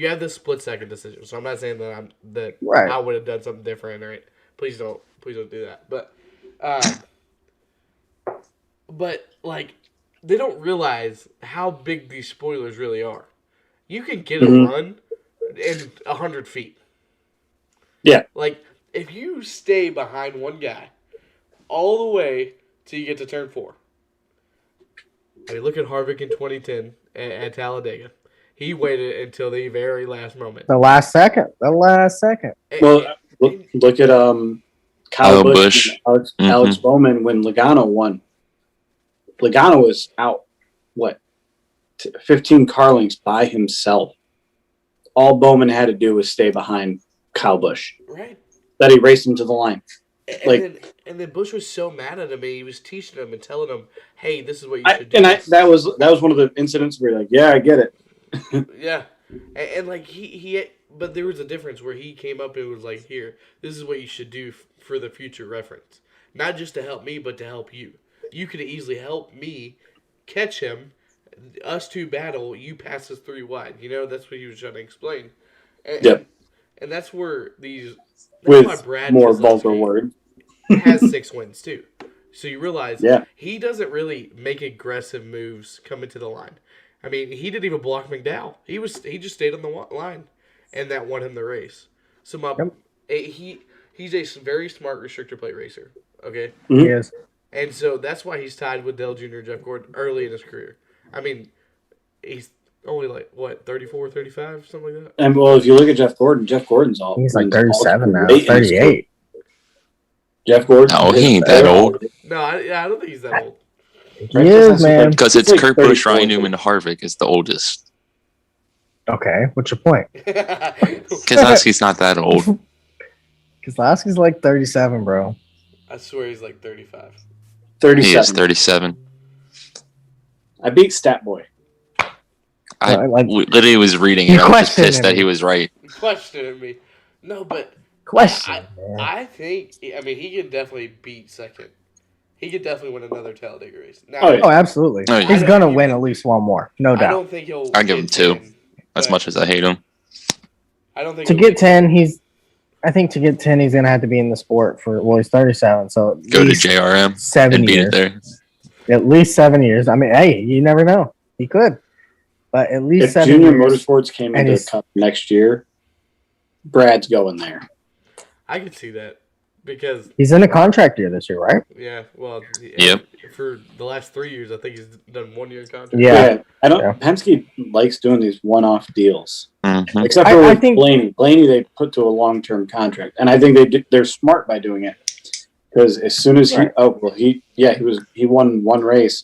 have this split second decision. So I'm not saying that Right. I would have done something different, right? Please don't do that. But like they don't realize how big these spoilers really are. You can get a run in 100 feet. Yeah. Like if you stay behind one guy all the way till you get to turn 4. I mean, look at Harvick in 2010 at Talladega. He waited until the very last moment. The last second. Well, look at Kyle Busch and Alex Bowman when Logano won. Logano was out 15 car lengths by himself. All Bowman had to do was stay behind Kyle Busch. Right. That he raced him to the line. And then Busch was so mad at him, and he was teaching him and telling him, "Hey, this is what you should do." That was one of the incidents where you're like, yeah, I get it. Yeah, and like but there was a difference where he came up and was like, "Here, this is what you should do for the future reference, not just to help me, but to help you. You could easily help me catch him. Us two battle. You pass us 3 wide. That's what he was trying to explain. Yep. And that's where these With more vulgar words. has 6 wins too. So you realize Yeah. he doesn't really make aggressive moves coming to the line. I mean, he didn't even block McDowell. He just stayed on the line, and that won him the race. So he's a very smart restrictor plate racer. Okay, He is. and so that's why he's tied with Dale Jr. and Jeff Gordon early in his career. I mean, he's only 34, 35, something like that. And well, if you look at Jeff Gordon's all He's like 37 now, late in his 38. Jeff Gordon. No, he ain't that old. No, I don't think he's that old. He is, man. Because it's Like Kurt Busch, 34. Ryan Newman, Harvick is the oldest. Okay, what's your point? Keselowski's not that old. Keselowski's like 37, bro. I swear he's like 35. 37. He is 37. I beat Stat Boy. I Like- literally was reading You it. I was just questioned pissed that me. he was right. Questioning me. No, but Question, man. I think, he could definitely beat second. He could definitely win another Talladega race. Now, Oh, yeah. Oh, absolutely. Oh, yeah. He's gonna win at least one more, no I doubt. don't think he'll. I'd give him get 2, 10, as but much as I hate him. I don't think To he'll get 10, I think to get 10, he's gonna have to be in the sport he's 37, so at Go to least JRM 7 and beat years. it there. At least 7 years. I mean, hey, you never know. He could, but at least If 7 Junior years. Motorsports came And into he's- the Cup next year, Brad's going there. I could see that because He's in a contract year this year, right? Yep. For the last 3 years, I think he's done 1 year contract. Yeah. I don't. Yeah. Penske likes doing these one-off deals, Mhm. except for I with think- Blaney. Blaney they put to a long-term contract, and I think they're smart by doing it because as soon as Right. he won one race,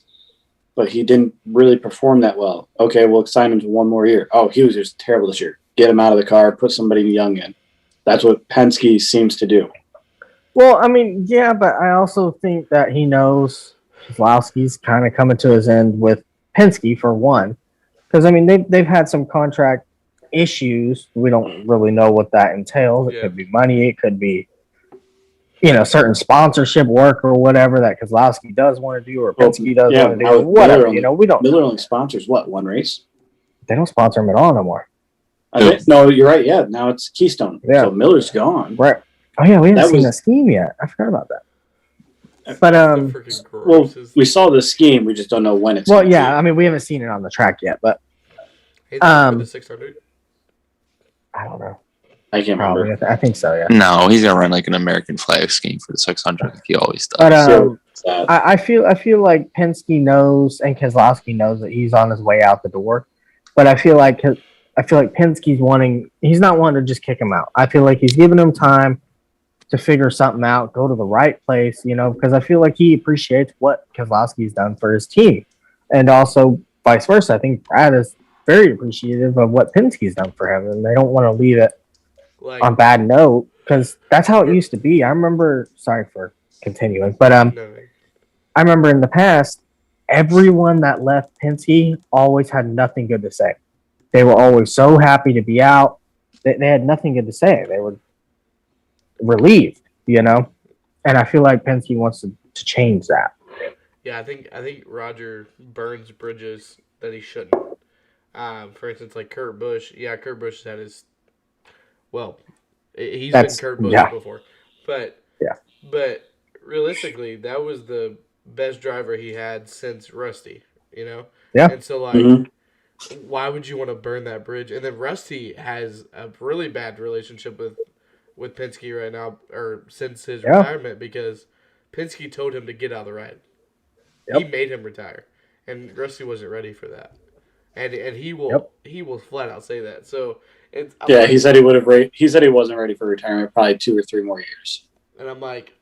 but he didn't really perform that well. Okay, we'll sign him to one more year. Oh, he was just terrible this year. Get him out of the car. Put somebody young in. That's what Penske seems to do. Well, I mean, yeah, but I also think that he knows Keselowski's kind of coming to his end with Penske for one, because I mean they've had some contract issues. We don't really know what that entails. It could be money. It could be certain sponsorship work or whatever that Keselowski does want to do or Penske does want to do. Or whatever. We don't. Miller only sponsors what, one race? They don't sponsor him at all no more. No, you're right. Yeah, now it's Keystone. Yeah. So Miller's gone. Right. Oh yeah, we haven't seen the scheme yet. I forgot about that. But we saw the scheme. We just don't know when it's. Well, yeah, I mean, we haven't seen it on the track yet, but the 600. I don't know. I can't remember. I think so. Yeah. No, he's gonna run like an American flag scheme for the 600. Like he always does. But I feel like Penske knows and Keselowski knows that he's on his way out the door. But I feel like Penske's he's not wanting to just kick him out. I feel like he's giving him time to figure something out, go to the right place, because I feel like he appreciates what Keselowski's done for his team. And also vice versa. I think Brad is very appreciative of what Penske's done for him, and they don't want to leave it on bad note, because that's how it used to be. I remember, sorry for continuing, but I remember in the past, everyone that left Penske always had nothing good to say. They were always so happy to be out. They had nothing good to say. They were relieved, and I feel like Penske wants to change that. Yeah, I think Roger burns bridges that he shouldn't. For instance, like Kurt Busch. Yeah, Kurt Busch had his. Well, he's been Kurt Busch before, but realistically, that was the best driver he had since Rusty. Yeah. And so why would you want to burn that bridge? And then Rusty has a really bad relationship with Penske right now, or since his retirement, because Penske told him to get out of the ride. Yep. He made him retire, and Rusty wasn't ready for that. And he will flat out say that. So he said he would have. He said he wasn't ready for retirement. Probably 2 or 3 more years. And I'm like,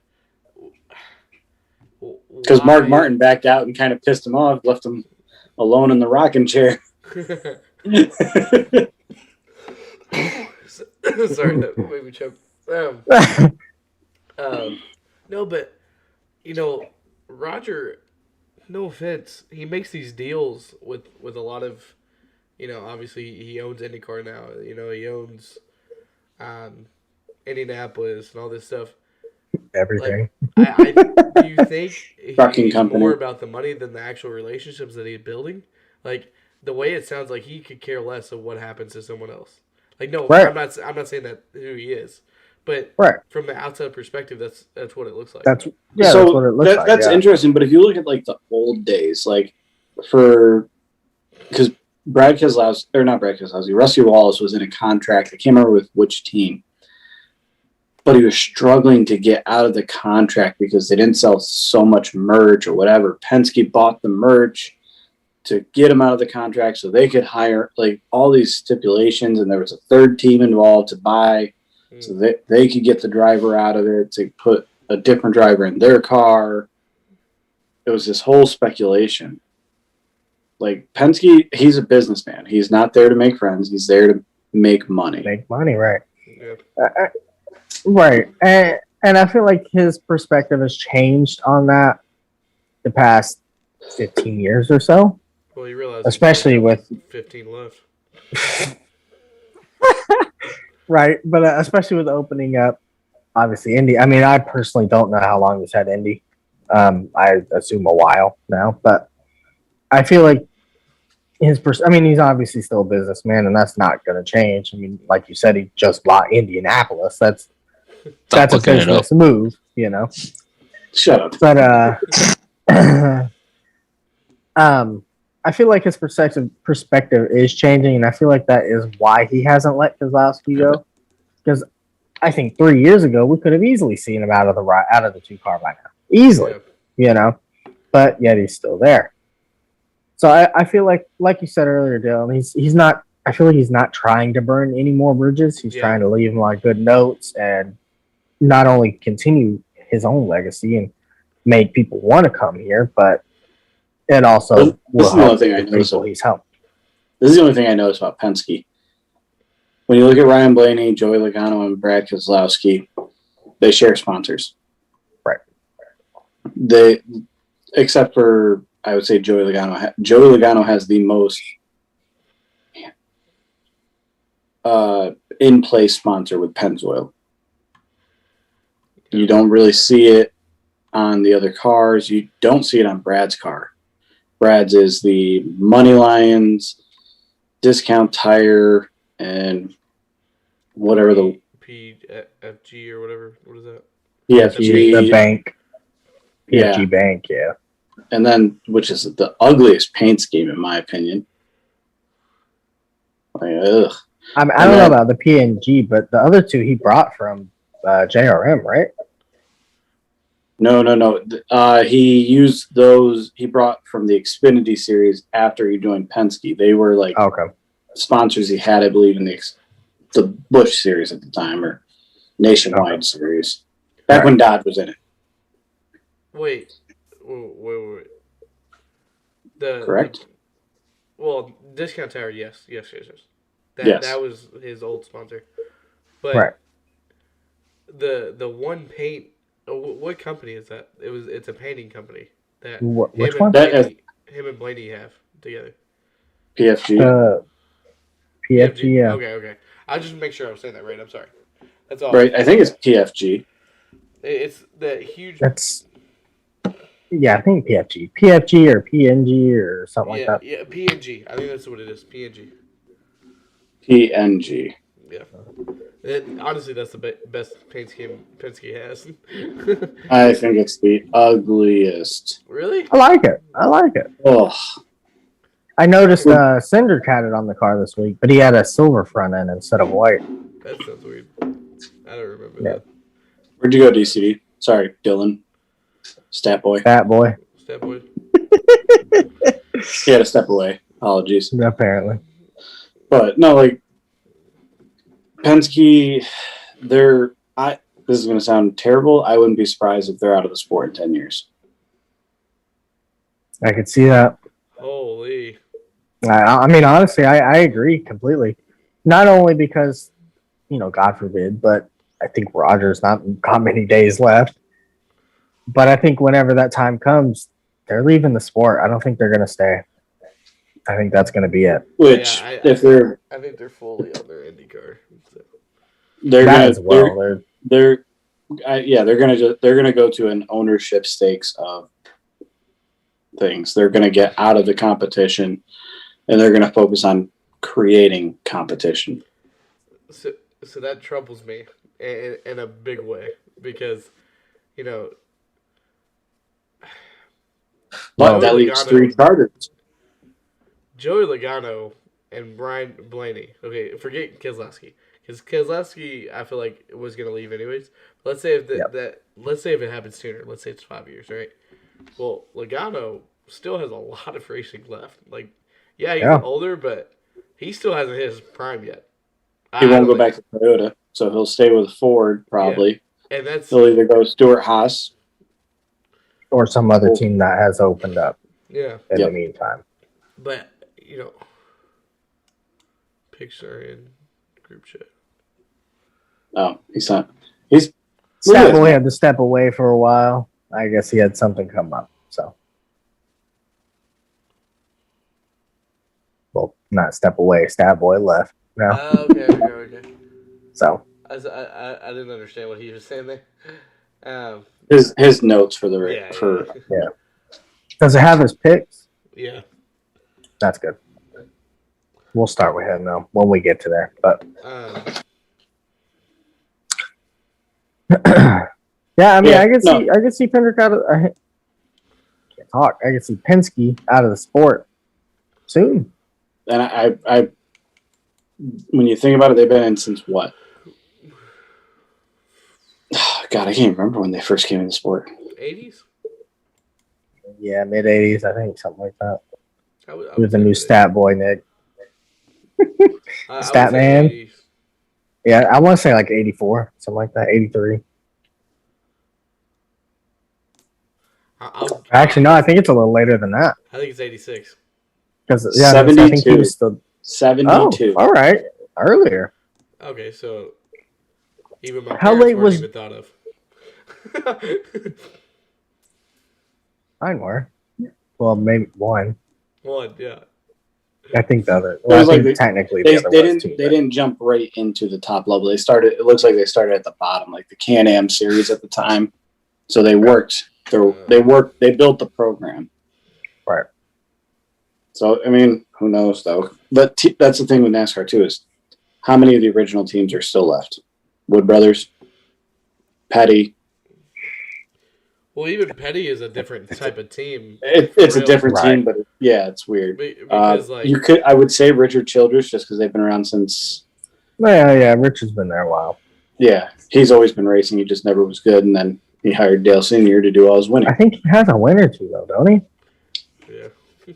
because Mark Martin backed out and kind of pissed him off, left him alone in the rocking chair. Sorry, that made me choke. No, but Roger, no offense, he makes these deals with a lot of, obviously he owns IndyCar now. He owns Indianapolis and all this stuff. Everything. Do you think he's company. more about the money than the actual relationships that he's building? Like, the way it sounds like he could care less of what happens to someone else. Like, no, right. I'm not saying that who he is, but from the outside perspective, that's what it looks like. That's what it looks like. That's interesting. But if you look at like the old days, like because Rusty Wallace was in a contract. I can't remember with which team, but he was struggling to get out of the contract because they didn't sell so much merch or whatever. Penske bought the merch to get him out of the contract so they could hire like all these stipulations, and there was a third team involved to buy so that they could get the driver out of it, to put a different driver in their car. It was this whole speculation. Like Penske, he's a businessman. He's not there to make friends. He's there to make money. Make money, right. Yeah. Right. And I feel like his perspective has changed on that the past 15 years or so. Well, you realize, especially with 15 left. Right, but especially with opening up, obviously Indy. I mean, I personally don't know how long he's had Indy. I assume a while now, but I feel like he's obviously still a businessman, and that's not going to change. I mean, like you said, he just bought Indianapolis. That's a business move, Shut up. But I feel like his perspective is changing, and I feel like that is why he hasn't let Keselowski go. Because I think 3 years ago we could have easily seen him out of the 2-car by now, easily, But yet he's still there. So I feel like you said earlier, Dylan, he's not. I feel like he's not trying to burn any more bridges. He's trying to leave them on good notes and not only continue his own legacy and make people want to come here, but it also this is the only thing I noticed. He's helped. This is the only thing I noticed about Penske. when you look at Ryan Blaney, Joey Logano, and Brad Keselowski, they share sponsors. Right. They, except for, I would say Joey Logano. Joey Logano has the most in-place sponsor with Pennzoil. You don't really see it on the other cars. You don't see it on Brad's car. Brad's is the Money Lions, Discount Tire, and whatever the PFG or whatever. What is that? PFG, the bank. PFG Yeah. Bank, yeah. And then, which is the ugliest paint scheme in my opinion. Like, ugh. I mean, I don't know about the PNG, but the other two he brought from JRM, right? No. He used those. He brought from the Xfinity series after he joined Penske. They were like Okay. sponsors he had, I believe, in the Busch series at the time, or Nationwide series. Back when Dodge was in it. Wait. Correct? Well, Discount Tower, yes. Yes. That was his old sponsor. But Right. the one paint, what company is that? It's a painting company that Which him one? him and Blaney have together. PFG. PFG, yeah. Okay. I'll just make sure I'm saying that right. I'm sorry. That's all. Right. I think it's PFG. It's the huge. Yeah, I think PFG or PNG or something like that. Yeah, PNG. I think that's what it is. PNG. PNG. Yeah. Honestly, that's the best paint scheme Penske has. I think it's the ugliest. Really? I like it. Oh, I noticed Cinder had it on the car this week, but he had a silver front end instead of white. That sounds weird. I don't remember that. where'd you go, DCD? Sorry, Dylan. Stat boy. Fat boy, Step boy. He had to step away. Apologies. apparently. But no, like Penske, this is going to sound terrible. I wouldn't be surprised if they're out of the sport in 10 years. I could see that. Holy. I mean, honestly, I agree completely. Not only because, God forbid, but I think Roger's not got many days left. But I think whenever that time comes, they're leaving the sport. I don't think they're going to stay. I think that's going to be it. Which, Yeah, if they're I think they're fully on their IndyCar. So. they're That gonna as well. they're gonna go to an ownership stakes of things. They're gonna get out of the competition, and they're gonna focus on creating competition. So that troubles me in a big way because, But Joey that leaves Logano- 3 charters. Joey Logano and Brian Blaney. Okay, forget Keselowski. Because Keselowski, I feel like was going to leave anyways. Let's say let's say if it happens sooner. Let's say it's 5 years, right? Well, Logano still has a lot of racing left. Like, yeah, he's older, but he still hasn't hit his prime yet. He won't go back to Toyota, so he'll stay with Ford probably. Yeah. And He'll either go Stuart Haas Or some other team that has opened up in the meantime. But, pics are in group chat. Oh, he's not. He's Stat Boy had to step away for a while. I guess he had something come up. So, well, not step away. Stat Boy left. No. Okay. So I didn't understand what he was saying there. his notes for the does it have his picks? Yeah. That's good. We'll start with him though when we get to there. But yeah, I mean, I can see Pendrick out of. I can't talk. I can see Penske out of the sport soon. And I when you think about it, they've been in since what? God, I can't remember when they first came in the sport. 80s? Yeah, mid 80s, I think, something like that. With the new Stat Boy, Nick. Stat Man. 80s. Yeah, I want to say like 84, something like that, 83. Actually, no, I think it's a little later than that. I think it's 86. Because 72. I think he was still 72. Oh, all right, earlier. Okay, so even my How parents late weren't was- even thought of. Mine were. Well, maybe one. One, yeah. I think the other. It Well, I was like think technically They, the other they was didn't too. they didn't jump right into the top level. They started. It looks like they started at the bottom, like the Can-Am series at the time. So they worked. They built the program. Right. So I mean, who knows though? But that's the thing with NASCAR too is how many of the original teams are still left? Wood Brothers, Petty. Well, even Petty is a different type of team. It's a real. different Right. team, but yeah, it's weird. Because, like, You could, I would say Richard Childress just because they've been around since. Yeah. Richard's been there a while. Yeah, he's always been racing. He just never was good, and then he hired Dale Senior to do all his winning. I think he has a win or two though, don't he? yeah.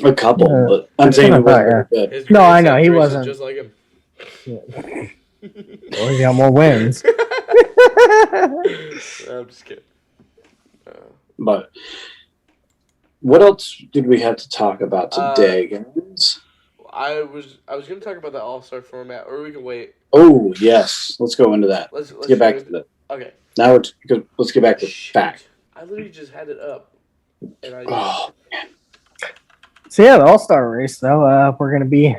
A couple, Yeah. but I'm saying he That's what I wasn't thought, very good. His No, I know, grandson he races wasn't. just like him. Well, he got more wins. I'm just kidding. But what else did we have to talk about today, guys? I was going to talk about the All-Star format, or we can wait. Oh yes, let's go into that. Let's Get back to that. Okay. Now let's get back to Shoot. fact. I literally just had it up, and I Oh, So yeah, the All-Star race though, we're gonna be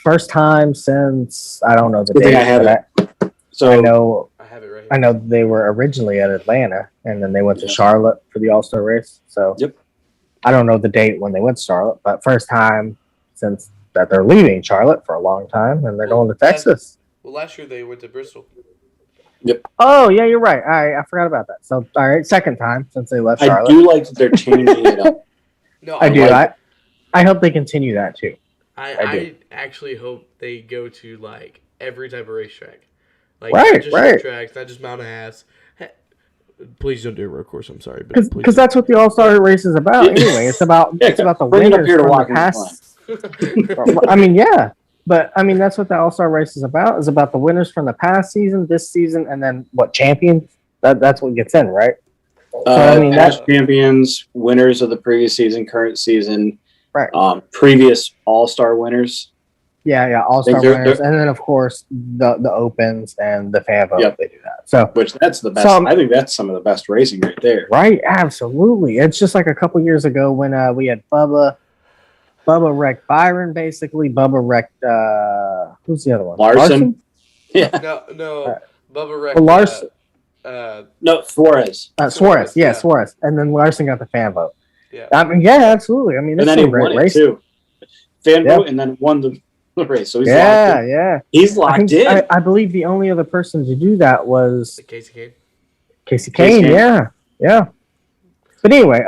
first time since I don't know the Good thing date. I have but it. So I have it right here. I know they were originally at Atlanta, and then they went to Charlotte for the All-Star race. So Yep. I don't know the date when they went to Charlotte, but first time since that they're leaving Charlotte for a long time, and they're going to Texas. Well, last year they went to Bristol. Oh yeah, you're right. I forgot about that. So all right, second time since they left I Charlotte. do like that they're changing it up. No, I do. like I hope they continue that too. I I actually hope they go to like every type of racetrack, like Right, not just right. short tracks, not just mountain hats. Please don't do a road course. I'm sorry, but please Because that's what the All-Star race is about. Anyway, it's about Yeah, it's about the bring it up winners here to from the walk in the past. I mean, yeah, but I mean that's what the All-Star race is about. Is about the winners from the past season, this season, and then what champions. That's what gets in, right? I mean, past champions, winners of the previous season, current season, Right. Previous All-Star winners. Yeah, All-Star they're- winners, and then of course the Opens and the fan vote. Yep. They do that. So Which that's the best. So, I think that's some of the best racing right there. right, absolutely. It's just like a couple years ago when we had Bubba wrecked Byron, basically. Bubba wrecked who's the other one? Larson? Yeah. no, Bubba wrecked. Well, Larson. No, Flores. Suarez, yeah. Suarez, and then Larson got the fan vote. Yeah. I mean, yeah, absolutely. I mean, And it's then he some great won it race. too. Fan Yep. vote and then won the race. So he's Yeah, locked in. yeah. He's I, locked think, in. I believe the only other person to do that was Casey Kane. Casey Casey Kane. Kane. Yeah. But anyway,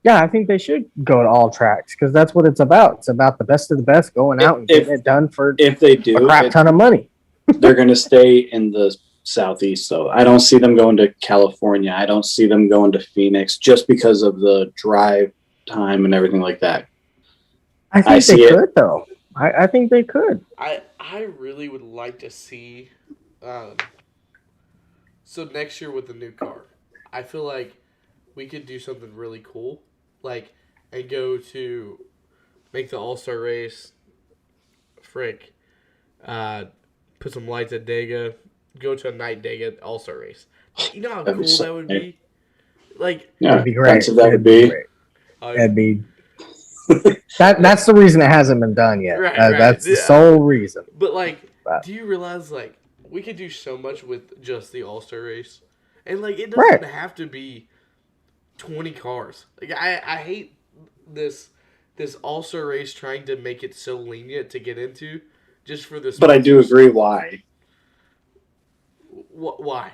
yeah, I think they should go to all tracks because that's what it's about. It's about the best of the best going out and getting it done for If they do, a crap ton of money. they're going to stay in the Southeast, though. I don't see them going to California. I don't see them going to Phoenix just because of the drive time and everything like that. I I think see they it. could, though. I think they could. I really would like to see. So next year with the new car, I feel like we could do something really cool, like and go to make the All-Star race. Frick, put some lights at Dega. Go to a night Dega All-Star race. You know how That'd be cool so that would nice. be. Like, Yeah, It'd be great. that's what that It'd would be. great. I- It'd be. That's the reason it hasn't been done yet. Right, That's the yeah. sole reason. But like, But- do you realize like we could do so much with just the All-Star race, and like it doesn't Right. have to be 20 cars. Like I hate this All-Star race trying to make it so lenient to get into, just for this. But I do agree why. Why?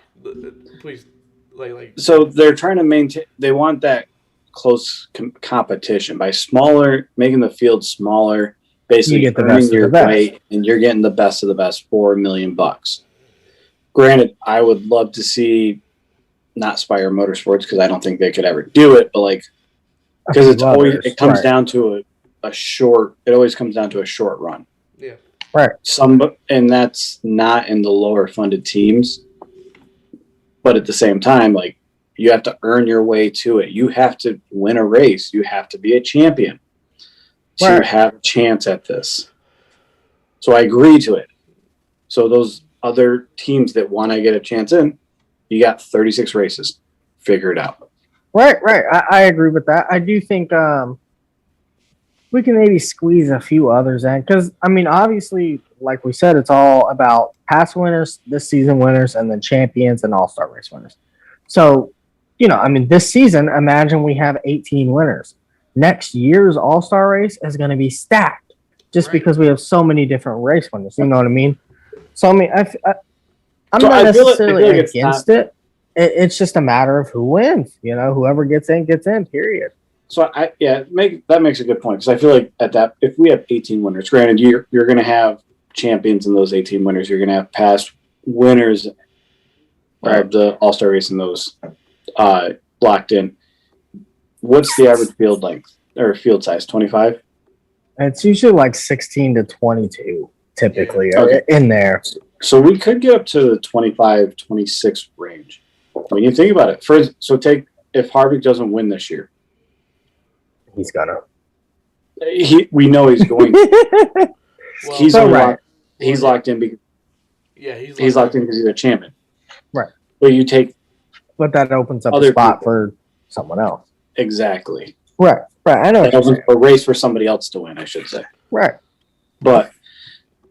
Please, like. So they're trying to maintain, they want that close competition by making the field smaller, basically You get the earning best of your the best. way, and you're getting the best of the best, $4 million. Granted, I would love to see not Spire Motorsports because I don't think they could ever do it, but like, because it's always, it comes Right. down to a short, it always comes down to a short run. Yeah. Right. And that's not in the lower funded teams. But at the same time, like, you have to earn your way to it. You have to win a race. You have to be a champion to Right. have a chance at this. So I agree to it. So those other teams that want to get a chance in, you got 36 races. Figure it out. Right. I agree with that. I do think we can maybe squeeze a few others in because, I mean, obviously, like we said, it's all about past winners, this season winners, and then champions and all-star race winners. So, I mean, this season, imagine we have 18 winners. Next year's all-star race is going to be stacked just because we have so many different race winners. You know what I mean? So, I mean, I'm not necessarily against it. It's just a matter of who wins. Whoever gets in, period. So that makes a good point because I feel like if we have 18 winners, granted you're going to have champions in those 18 winners, you're going to have past winners of the All-Star race and those locked in. What's the average field length or field size? 25? It's usually like 16 to 22 typically in there. So we could get up to the 25, 26 range. When you think about it, if Harvick doesn't win this year. He's gonna. We know he's going to. Well, he's locked in because he's locked in because he's a champion. Right. But that opens up a spot for someone else. Exactly. Right. I know. That opens a race for somebody else to win, I should say. Right. But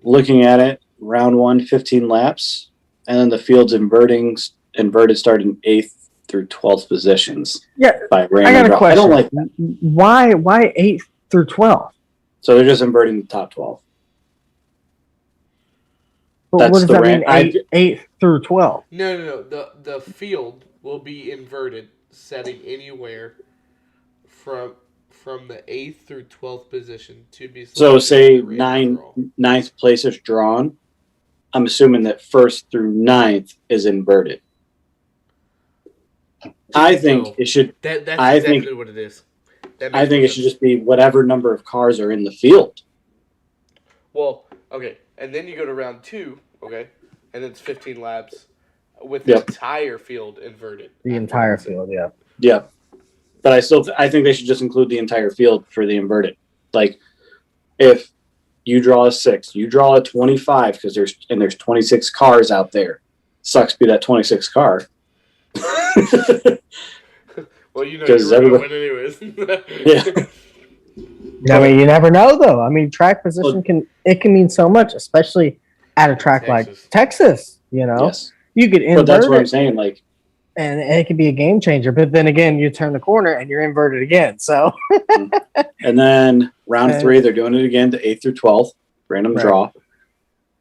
looking at it, round 1, 15 laps, and then the field's inverted starting 8th through 12th positions. Yeah. By random I got a draw. question. I don't like that. Why 8th through 12th? So they're just inverting the top 12. But what does that mean? 8th through 12th? No. The field will be inverted, setting anywhere from the 8th through 12th position to be. So say 9th place is drawn. I'm assuming that 1st through 9th is inverted. I think it should. That's exactly what it is. I think it should just be whatever number of cars are in the field. Well, okay, and then you go to round 2, okay, and it's 15 laps with the entire field inverted. The entire field, yeah. Yeah, but I think they should just include the entire field for the inverted. Like, if you draw a 6, you draw a 25 because there's 26 cars out there. Sucks to be that 26 car. Well, you're going to win anyways. Yeah. I mean, you never know, though. I mean, track position can mean so much, especially at a track like Texas. Yes. You could invert but that's what I'm saying. Like, and it could be a game changer. But then again, you turn the corner and you're inverted again. So. And then round 3, they're doing it again to 8th through 12th, random draw,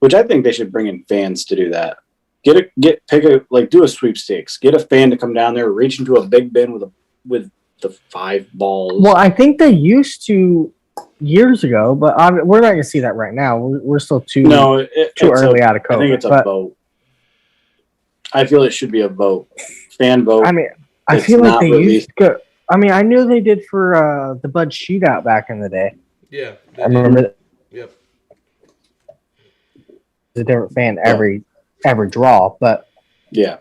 which I think they should bring in fans to do that. Do a sweepstakes. Get a fan to come down there, reach into a big bin with the 5 balls. Well, I think they used to years ago, but we're not going to see that right now. We're still too early out of COVID. I think it's a vote. I feel it should be a vote, fan vote. I mean, I feel like they used to. I mean, I knew they did for the Bud Shootout back in the day. Yeah, I remember. Yep. A different fan every draw, but yeah.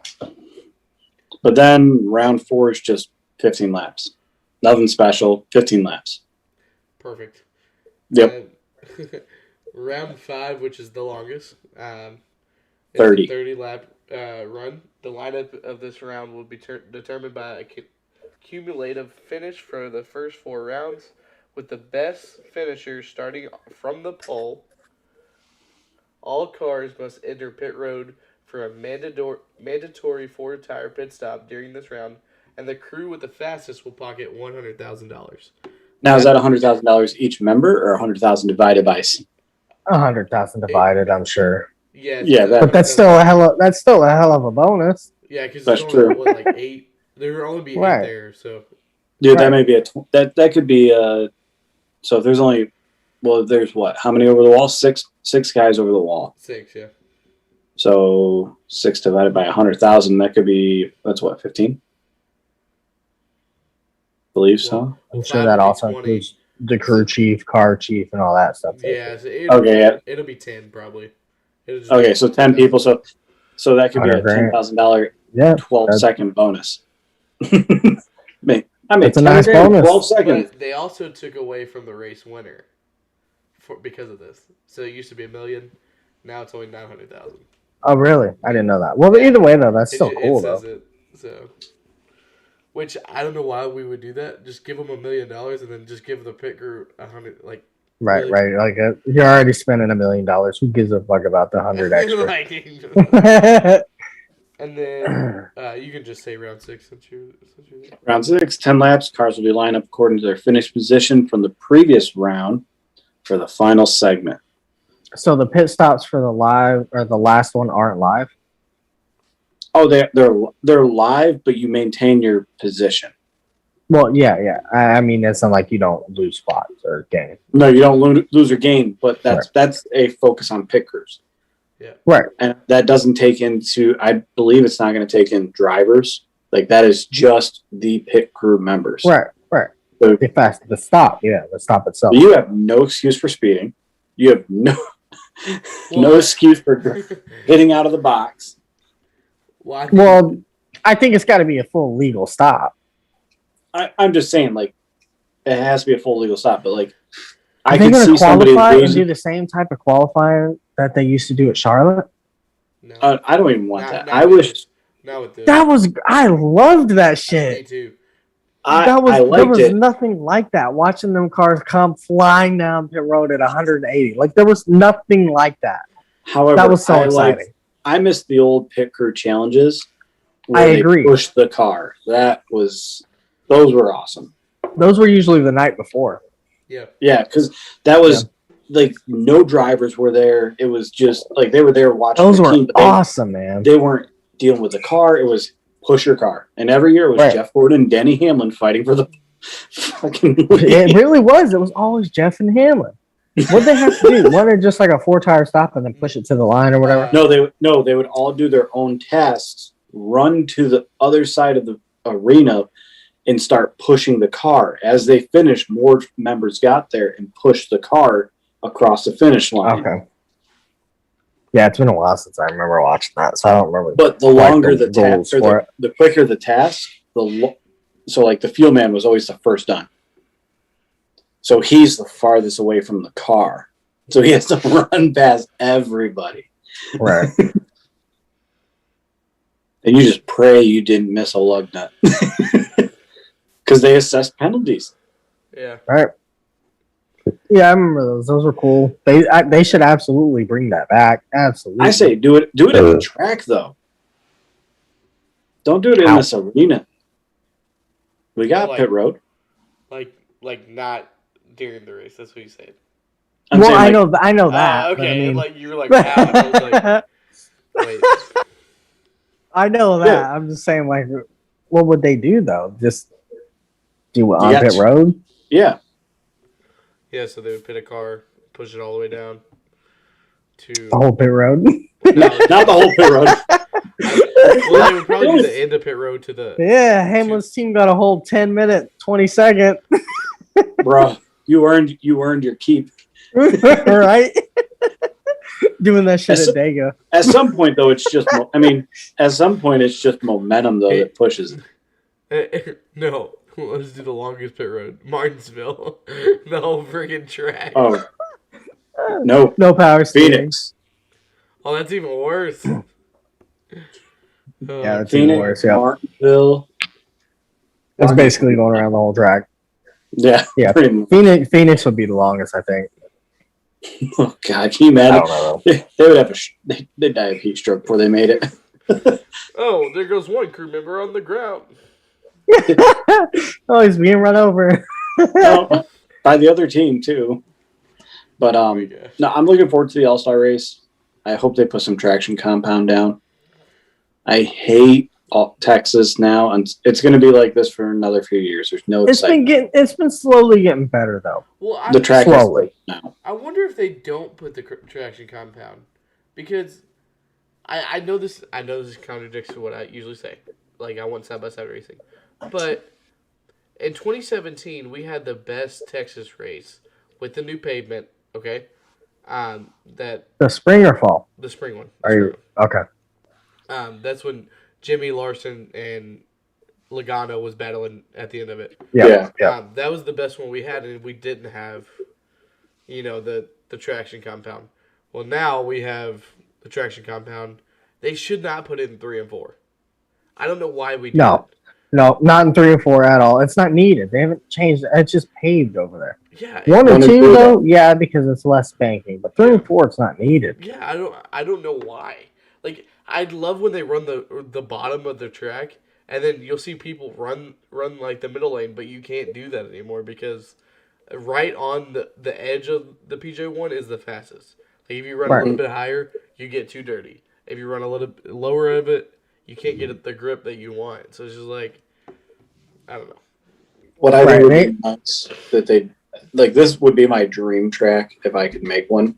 But then round 4 is just 15 laps. Nothing special. 15 laps. Perfect. Yep. Round 5, which is the longest. 30. 30 lap run. The lineup of this round will be determined by a cumulative finish for the first 4 rounds, with the best finishers starting from the pole. All cars must enter pit road for a mandatory 4-tire pit stop during this round, and the crew with the fastest will pocket $100,000. Now, is that $100,000 each member, or $100,000 divided by? 100,000 divided, I'm sure. Yeah, but that's still a hell of a bonus. Yeah, because that's true. Like 8. There will only be 8 there, so. Dude, that may be that could be so if there's only. Well, there's what? How many over the wall? 6 guys over the wall. 6, yeah. So 6 divided by 100,000. That could be. That's what, 15. Believe so. I'm sure that also includes the crew chief, car chief, and all that stuff. Yeah. So it'll be 10 probably. Okay, so 10 people. So that could be a $10,000 12-second bonus. I mean, it's a nice bonus. 12 seconds. But they also took away from the race winner because of this. So it used to be $1 million. Now it's only 900,000. Oh, really? I didn't know that. Well, either way, though, that's still cool, It says though. it. So, which I don't know why we would do that. Just give them $1 million and then just give the pit crew 100. Like, Right, really? right. Like you're already spending $1 million. Who gives a fuck about the 100 extra? And then you can just say round 6 since you're there. Round 6, 10 laps. Cars will be lined up according to their finish position from the previous round for the final segment. So the pit stops for the live or the last one aren't live? Oh, they're live, but you maintain your position. Well, yeah. I mean, it's not like you don't lose spots or gain. No, you don't lose or gain, but that's a focus on pit crews. Yeah. Right. And that doesn't take into, I believe it's not going to take in drivers. Like, that is just the pit crew members. Right. So, The stop itself. you have no excuse for speeding. You have no excuse for getting out of the box. Well, I think it's got to be a full legal stop. I'm just saying, like, it has to be a full legal stop, but, like, I Are they can going see to somebody qualify and losing. do the same type of qualifying that they used to do at Charlotte? No. I don't even want that. Not I wish. Now with this. I loved that Me shit. too. There liked was it. nothing like that. Watching them cars come flying down pit road at 180, like there was nothing like that. However, That was so exciting. I missed the old pit crew challenges. I Where agree. They pushed the car. Those were awesome. Those were usually the night before. Yeah. Yeah, because that was like no drivers were there. It was just like they were there watching. Those the were team, but awesome, man. They weren't dealing with the car. It was push your car, and every year it was Right. Jeff Gordon and Denny Hamlin fighting for the fucking lead. It really was. It was always Jeff and Hamlin. What they have to do? One or just like a 4-tire stop and then push it to the line or whatever. They would all do their own tests, run to the other side of the arena, and start pushing the car. As they finished, more members got there and pushed the car across the finish line. Okay. Yeah, it's been a while since I remember watching that, so I don't remember. But the quite longer the the task, goals for or the quicker the task, so like the fuel man was always the first done. So he's the farthest away from the car. So he has to run past everybody. Right. And you just pray you didn't miss a lug nut. Because they assess penalties. Yeah. Right. Yeah, I remember those. Those were cool. They should absolutely bring that back. Absolutely. I say do it at the track though. Don't do it in this arena. We got pit road. Like not during the race. That's what you said. I know that. Okay, but I mean, like you were like, wow. And I was like, wait. I know that. Yeah. I'm just saying, like, what would they do though? Just do it on pit road? Yeah. Yeah, so they would pit a car, push it all the way down to The whole pit road? No, not the whole pit road. Well, they would probably do the end of pit road to the. Yeah, Hamlin's team got a whole 10-minute, 20-second. Bro, you earned your keep. Right? Doing that shit at Dega. At some point, though, it's just. At some point, it's just momentum though that pushes it. No, let's do the longest pit road, Martinsville, the whole friggin' track. Oh, no power steering. Phoenix. Oh, that's even worse. Yeah, that's Phoenix, even worse. Yeah, Martinsville. that's basically going around the whole track. Yeah, Yeah. pretty much. Phoenix would be the longest, I think. Oh God, can you I imagine? don't know. They would have they'd die of heat stroke before they made it. Oh, there goes one crew member on the ground. Oh, he's being run over. No, by the other team too. But no, I'm looking forward to the All-Star race. I hope they put some traction compound down. I hate Texas now, and it's going to be like this for another few years. There's no excitement. It's been slowly getting better though. Well, The track is slowly. now. I wonder if they don't put the traction compound because I know this contradicts to what I usually say. Like I want side-by-side racing, but in 2017 we had the best Texas race with the new pavement. Okay, that The spring or fall? the spring one. Are you okay? That's when Jimmy Larson and Logano was battling at the end of it. Yeah. That was the best one we had, and we didn't have, the traction compound. Well, now we have the traction compound. They should not put it in 3 and 4. I don't know why we do No. it. No, not in 3 and 4 at all. It's not needed. They haven't changed it. It's just paved over there. Yeah, 1 and 2 2, though, yeah, because it's less banking. But 3 and 4, it's not needed. yeah. I don't know why. Like, I'd love when they run the bottom of the track, and then you'll see people run like the middle lane, but you can't do that anymore because right on the edge of the PJ1 is the fastest. Like, if you run a little bit higher, you get too dirty. If you run a little bit lower of it, you can't get the grip that you want. So it's just like, I don't know. What I think would be nice that they like this would be my dream track if I could make one.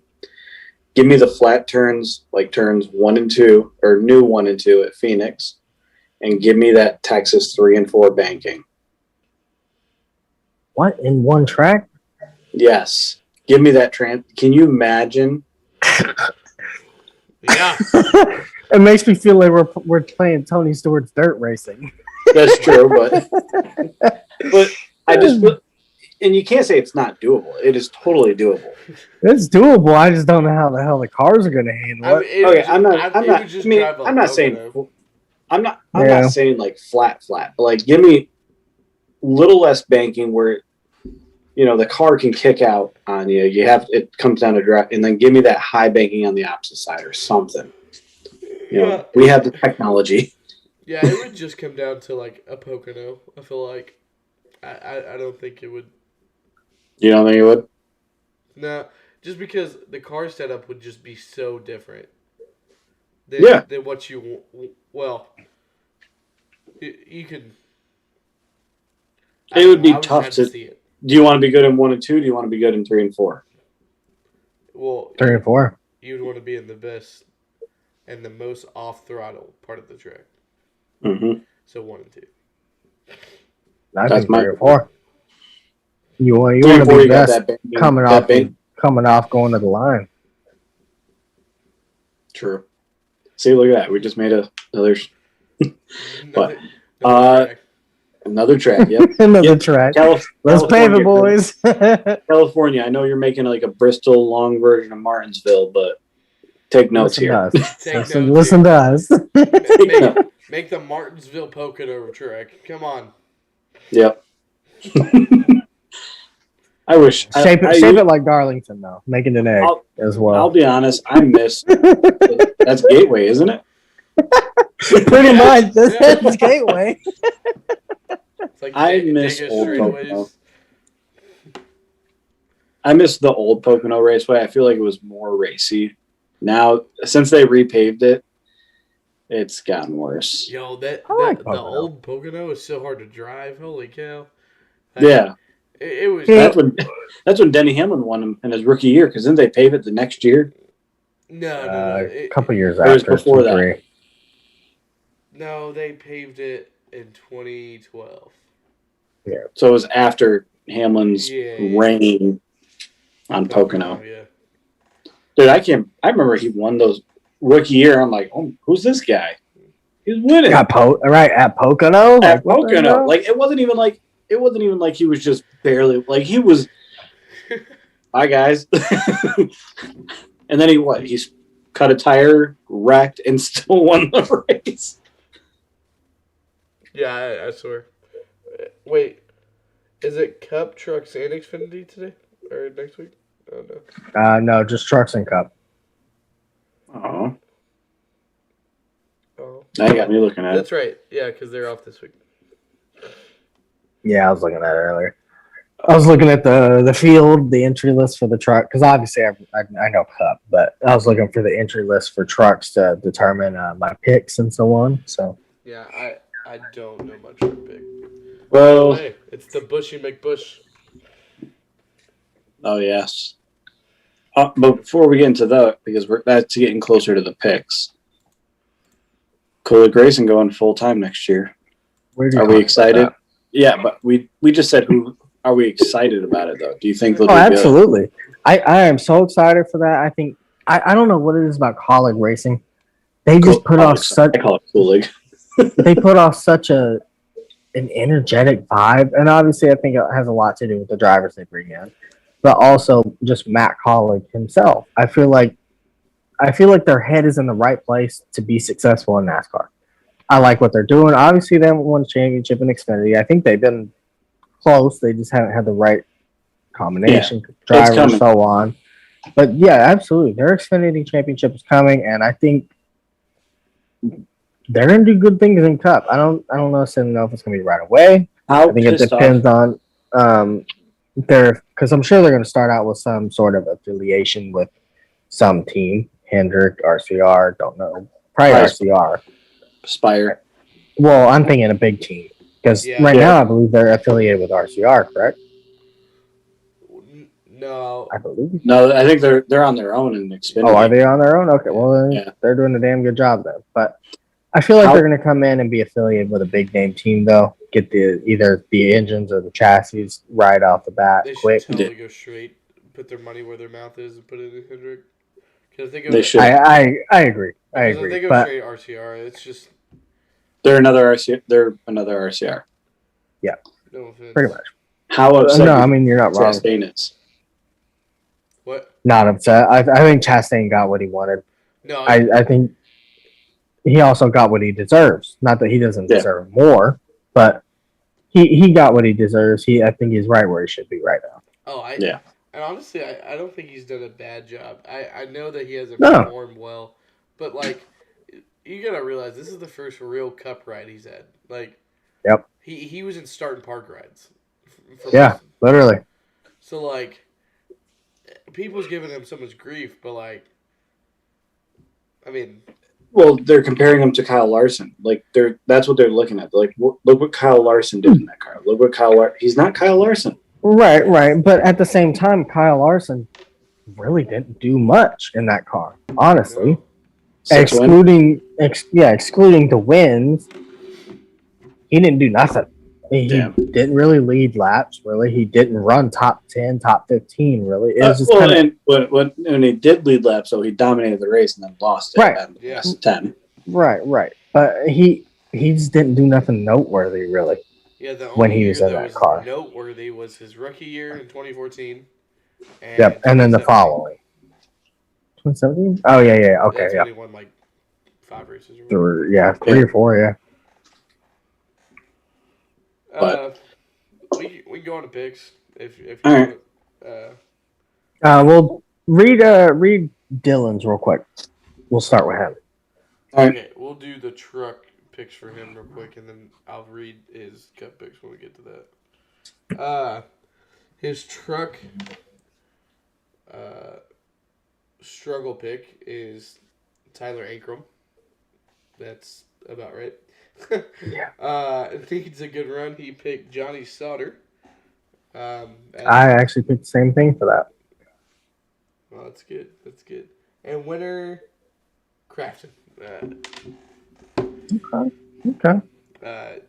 Give me the flat turns, like turns 1 and 2, or new 1 and 2 at Phoenix, and give me that Texas 3 and 4 banking. What, in one track? Yes, give me that Can you imagine? Yeah. It makes me feel like we're playing Tony Stewart's dirt racing. That's true, but I just and you can't say it's not doable. It is totally doable. It's doable. I just don't know how the hell the cars are going to handle it. Okay, I'm not saying like flat, but like give me little less banking where the car can kick out on you. It comes down to drive, and then give me that high banking on the opposite side or something. We have the technology. Yeah, it would just come down to like a Pocono. I feel like I don't think it would. You don't think it would? No, just because the car setup would just be so different. Than what you you could. It would be tough to see it. Do you want to be good in 1 and 2? Do you want to be good in 3 and 4? Well, 3 and 4. You would want to be in the best and the most off throttle part of the track. Mm-hmm. So 1 and 2. I think 3 or 4. You want to be best coming off going to the line. True. See, look at that. We just made another track. Yep. Another track. Let's pave it, boys. California. I know you're making like a Bristol long version of Martinsville, but take notes here. Listen to us. Make the Martinsville Pocono track. Come on. Yep. I wish shape it like Darlington though. Making an egg as well. I'll be honest. I miss that's Gateway, isn't it? Pretty much. That's Gateway. Like I miss old Pocono. I miss the old Pocono Raceway. I feel like it was more racy. Now, since they repaved it, it's gotten worse. Yo, the old Pocono is so hard to drive. Holy cow! Yeah. It was. That's when Denny Hamlin won him in his rookie year. Because didn't they pave it the next year? No. A couple years after. It was before that. No, they paved it in 2012. Yeah. So it was after Hamlin's reign on Pocono. Yeah. Dude, I remember he won those rookie year. I'm like, oh, who's this guy? He's winning. At Pocono. At Pocono. Like it wasn't even like he was just barely like he was. Bye guys. And then he's cut a tire, wrecked, and still won the race. Yeah, I swear. Wait, is it Cup, Trucks, and Xfinity today or next week? Oh no. No, just Trucks and Cup. Oh. Now you got me looking at it. That's right. Yeah, because they're off this week. Yeah, I was looking at it earlier. I was looking at the field, the entry list for the truck, because obviously I know Cup, but I was looking for the entry list for trucks to determine my picks and so on. So yeah, I don't know much for pick. Well, hey, it's the Bushy McBush. Oh yes. But before we get into that, because that's getting closer to the picks. Cooley Grayson going full time next year. Are we excited? Yeah, but we just said who. Are we excited about it though? Do you think they'll do absolutely. Good? I am so excited for that. I think I don't know what it is about Kaulig racing. They just put off such. I call it Kaulig. They put off such an energetic vibe, and obviously, I think it has a lot to do with the drivers they bring in, but also just Matt Kaulig himself. I feel like I feel like their head is in the right place to be successful in NASCAR. I like what they're doing. Obviously, they haven't won a championship in Xfinity. I think they've been close. They just haven't had the right combination, driver, and coming. so on. But yeah, absolutely, their Xfinity championship is coming, and I think they're going to do good things in Cup. I don't necessarily know if it's going to be right away. How I think it pissed depends off? on because I'm sure they're going to start out with some sort of affiliation with some team, Hendrick, RCR, don't know, probably Price. RCR. Spire. Well, I'm thinking a big team because Yeah. right Yeah. now I believe they're affiliated with RCR, correct? No. I believe. No, I think they're on their own in Xfinity. Oh, are they on their own? Okay, well then Yeah. they're doing a damn good job then. But I feel like How- they're going to come in and be affiliated with a big name team though. Get either the engines or the chassis right off the bat, They should quick. totally go straight, put their money where their mouth is, and put it in Hendrick. Because They should. I agree. I Because if they agree. go But straight RCR, it's just They're another RCR. They're another RCR. no offense. pretty much. How upset? No, I mean you're not wrong. Chastain is. What? Not upset. I think Chastain got what he wanted. No, I think he also got what he deserves. Not that he doesn't Yeah. deserve more, but he got what he deserves. I think he's right where he should be right now. Yeah. And honestly, I don't think he's done a bad job. I know that he hasn't No. performed well, but like, you gotta realize this is the first real Cup ride he's had. Like, Yep. he was in start and park rides. For Yeah, literally. So like, people's giving him so much grief, but like, I mean, Well, they're comparing him to Kyle Larson. Like that's what they're looking at. They're like, look what Kyle Larson did in that car. Look what he's not Kyle Larson. Right. But at the same time, Kyle Larson really didn't do much in that car, honestly. no. Excellent. Excluding the wins, he didn't do nothing. He Damn. didn't really lead laps. Really, he didn't run top 10, top 15. Really, it was just Well, kind of and when he did lead laps, so he dominated the race and then lost it Right. at Yeah. S10. right. But he just didn't do nothing noteworthy, really. Yeah, the When only he year was in that that was car. noteworthy was his rookie year in 2014. Yep, and then the 2017. following 2017. Oh yeah. Okay, That's yeah. when he won like 5 races. Or whatever. Three or four. Yeah. We can go on to picks if you All want. We'll read Dylan's real quick. We'll start with him. All right. Okay, we'll do the truck picks for him real quick, and then I'll read his Cup picks when we get to that. His truck struggle pick is Tyler Ankrum. That's about right. Yeah. Needs a good run. He picked Johnny Sauter. I actually picked the same thing for that. Well, that's good. That's good. And winner, Crafton. Okay.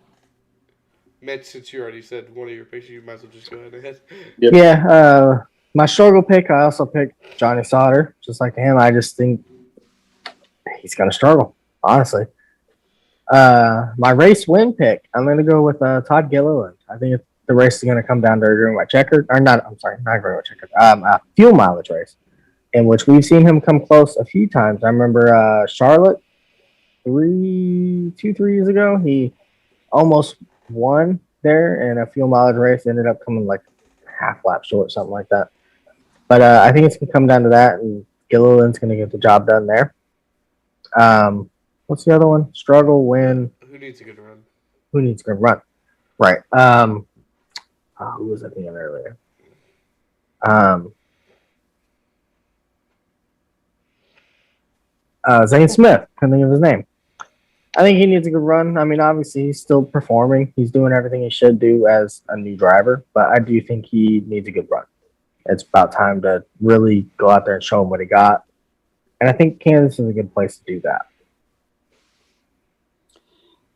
Mitch, since you already said one of your picks, you might as well just go ahead. Yep. Yeah. My struggle pick, I also picked Johnny Sauter, just like him. I just think he's gonna struggle, honestly. My race win pick, I'm gonna go with Todd Gilliland. I think the race is gonna come down to a green white checkered, or not. I'm sorry, not green white checkered. A fuel mileage race, in which we've seen him come close a few times. I remember Charlotte 3 years ago. He almost won there in a fuel mileage race. Ended up coming like half lap short, something like that. But I think it's gonna come down to that, and Gilliland's gonna get the job done there. What's the other one? Struggle, win. Who needs a good run? Who needs a good run? Right. Who was I thinking earlier? Zane Smith. Couldn't think of his name. I think he needs a good run. I mean, obviously, he's still performing. He's doing everything he should do as a new driver, but I do think he needs a good run. It's about time to really go out there and show him what he got. And I think Kansas is a good place to do that.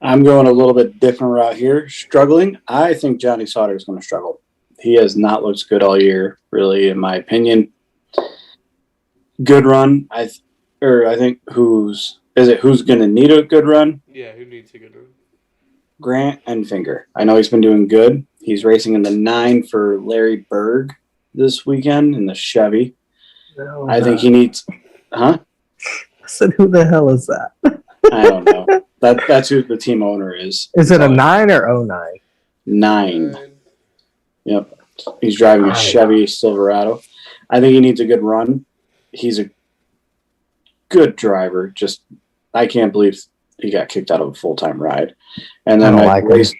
I'm going a little bit different route here. Struggling. I think Johnny Sauter is going to struggle. He has not looked good all year, really, in my opinion. Good run. I think who's going to need a good run? Yeah, who needs a good run? Grant Enfinger. I know he's been doing good. He's racing in the 9 for Larry Berg this weekend in the Chevy. I think he needs. Huh? I said, who the hell is that? I don't know. That's who the team owner is. Is it a 9 or 09? 9. Yep. He's driving a Right. Chevy Silverado. I think he needs a good run. He's a good driver. Just, I can't believe he got kicked out of a full-time ride. And then I don't my like him. race,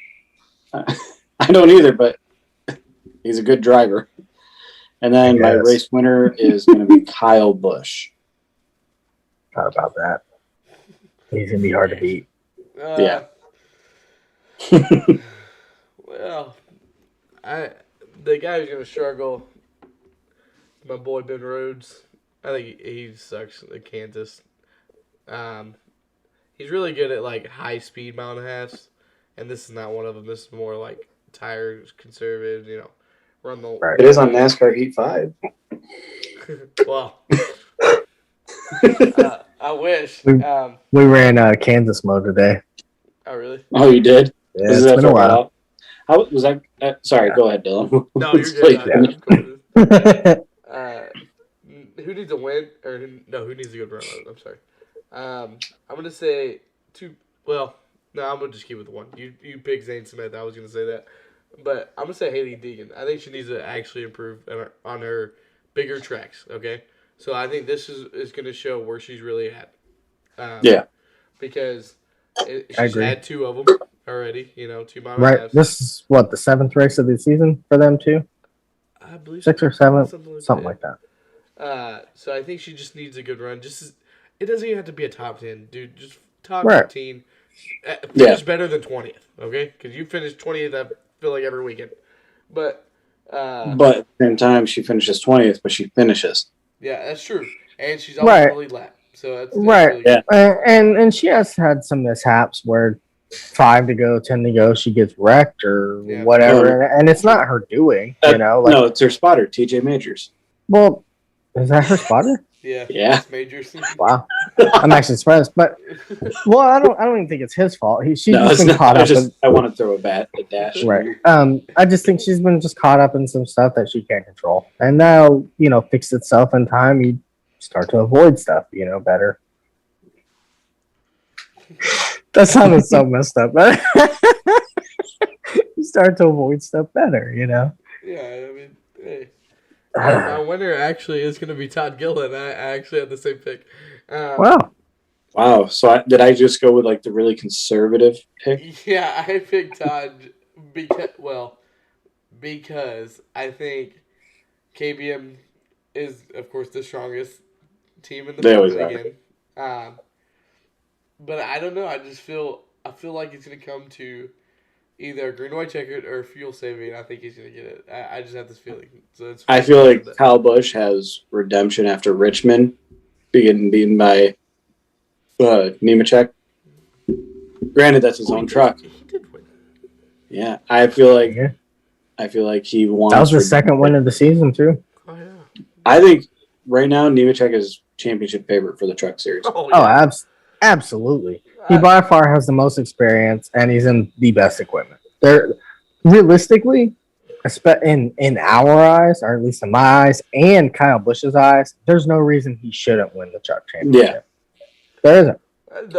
I don't either, but he's a good driver. And then my Yes. race winner is going to be Kyle Busch. Thought about that. He's gonna be hard to beat. Yeah. Well, the guy who's gonna struggle, my boy Ben Rhodes. I think he sucks at Kansas. He's really good at like high speed mile and a halves, and this is not one of them. This is more like tires conservative. Run the Right. It is on NASCAR Heat 5. Well, I wish. We ran Kansas mode today. Oh really? Oh, you did? Yeah, Is it's that been a for while. How was that? Sorry, go ahead, Dylan. No, you're Let's good. play- I'm cool with this. Who needs a win? Who needs a good run? I'm sorry. I'm gonna say two. Well, no, I'm gonna just keep it with one. You pick Zane Smith. I was gonna say that, but I'm gonna say Haley Deegan. I think she needs to actually improve on her bigger tracks. Okay, so I think this is gonna show where she's really at. Yeah. Because I she's agree. had 2 of them already. 2 mile and a Right. halves. This is what, the 7th race of the season for them too? I believe 6th or 7th, something something like like that. So I think she just needs a good run. It doesn't even have to be a top 10, dude. Just top Right. 15. Yeah. Finish better than 20th, okay? Because you finished 20th, I feel like every weekend. But But at the same time, she finishes 20th, but she finishes. yeah, that's true. And she's always Right. on the lead lap, so that's Right. really good. And she has had some mishaps where 5 to go, 10 to go, she gets wrecked or Yeah. whatever, and it's not her doing, like, No, it's her spotter, TJ Majors. well, is that her spotter? Yeah. Yeah. It's Majors. Wow, I'm actually surprised, but well, I don't even think it's his fault. She's No, just it's been not. caught up. I want to throw a dash. Right. I just think she's been just caught up in some stuff that she can't control, and now fix itself in time. You start to avoid stuff, better. That sounded so messed up, but you start to avoid stuff better, Yeah, I mean, hey. My winner actually is going to be Todd Gillen. I actually had the same pick. Wow. Wow. So did I just go with like the really conservative pick? Yeah, I picked Todd because I think KBM is, of course, the strongest team in the They field always are. again. But I don't know. I feel like it's going to come to either a green, white checkered or fuel saving. I think he's going to get it. I just have this feeling. So I feel like Kyle Busch has redemption after Richmond being beaten by Nemechek. Granted, that's his own truck. He did win. Yeah, I feel like Yeah. he won. That was the second win of the season too. Oh, yeah. I think right now Nemechek is championship favorite for the Truck Series. Oh, Oh, yeah. absolutely. He by far has the most experience, and he's in the best equipment. They're realistically, in our eyes, or at least in my eyes, and Kyle Busch's eyes, there's no reason he shouldn't win the truck championship. There isn't.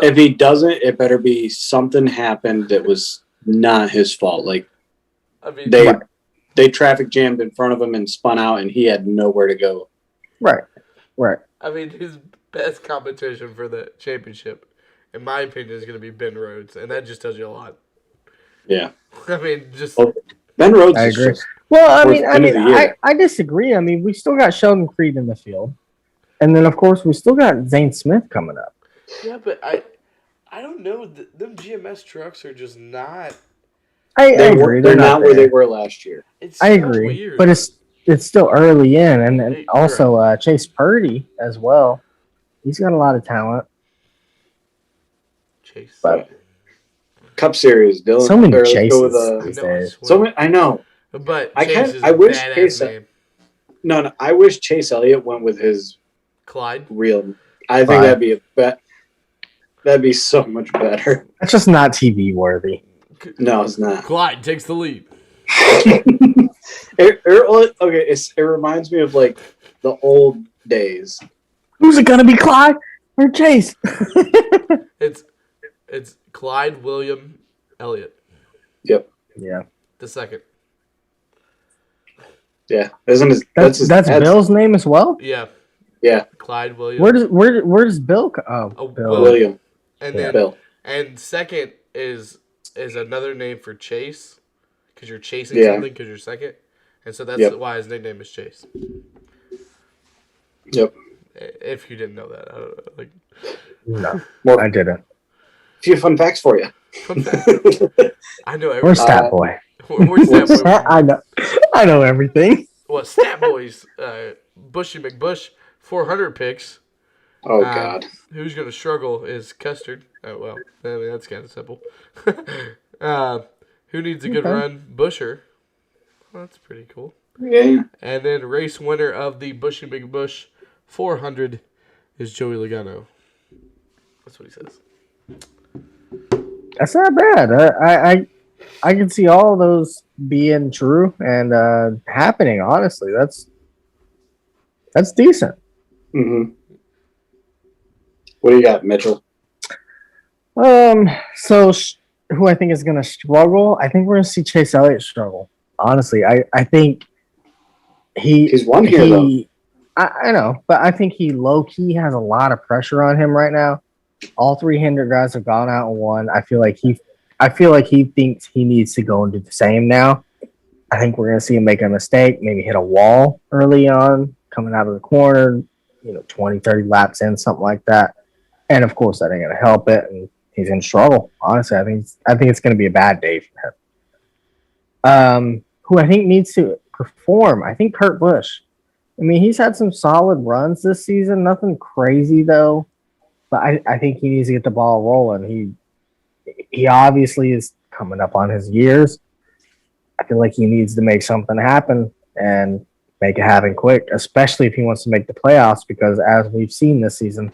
If he doesn't, it better be something happened that was not his fault. Like I mean, they traffic jammed in front of him and spun out, and he had nowhere to go. Right. I mean, his best competition for the championship, in my opinion, is going to be Ben Rhodes, and that just tells you a lot. Yeah, I mean, just Well, Ben Rhodes. I is agree. just- Well, I Fourth mean, win of the year. I disagree. I mean, we still got Sheldon Creed in the field, and then of course we still got Zane Smith coming up. yeah, but I don't know. Them GMS trucks are just not. I agree. They're not where there. they were last year. It's I so agree, weird. but it's still early in, and then Hey, also Chase Purdy as well. He's got a lot of talent. Chase. but- Cup Series, Dylan. So many or let's chases go with, these I know, I days. swear. so many, I know. But I Chase can't- is I a wish badass Chase- name. No, I wish Chase Elliott went with his Clyde. real. I think Fine. that'd be a bet. That'd be so much better. That's just not TV worthy. No, it's not. Clyde takes the lead. It reminds me of like the old days. Who's it gonna be, Clyde? Or Chase. It's Clyde William Elliot, Yep. Yeah. the second. Yeah. Isn't his, That's his Bill's dad's- name as well? Yeah, Yeah. Clyde William. Where does Bill oh, Oh, Bill. William. And Yeah. then Bill. and second is another name for Chase, because you're chasing Yeah. something because you're second, and so that's Yep. why his nickname is Chase. Yep. If you didn't know that, I don't know. Like, No, More I didn't. few fun facts for you. I know Where's everything. Stat Boy? Where's Stat Boy? I know everything. Well, Stat Boys, Bushy McBush, 400 picks. Oh God. Who's going to struggle is Custard. Oh, well, I mean, that's kind of simple. Who needs a good Okay. run? Busher. Well, that's pretty cool. Yeah. And then race winner of the Bushy McBush 400 is Joey Logano. That's what he says. That's not bad. I can see all those being true and happening. Honestly, that's decent. Mm-hmm. What do you got, Mitchell? So who I think is going to struggle? I think we're going to see Chase Elliott struggle. Honestly, I think He's won here though. I know, but I think he low key has a lot of pressure on him right now. All three Hinder guys have gone out and won. I feel like he thinks he needs to go and do the same now. I think we're going to see him make a mistake, maybe hit a wall early on, coming out of the corner, 20, 30 laps in, something like that. And of course, that ain't going to help it, and he's going to struggle. Honestly, I think it's going to be a bad day for him. Who I think needs to perform, I think Kurt Busch. I mean, he's had some solid runs this season, nothing crazy though. But I think he needs to get the ball rolling. He obviously is coming up on his years. I feel like he needs to make something happen and make it happen quick, especially if he wants to make the playoffs, because as we've seen this season,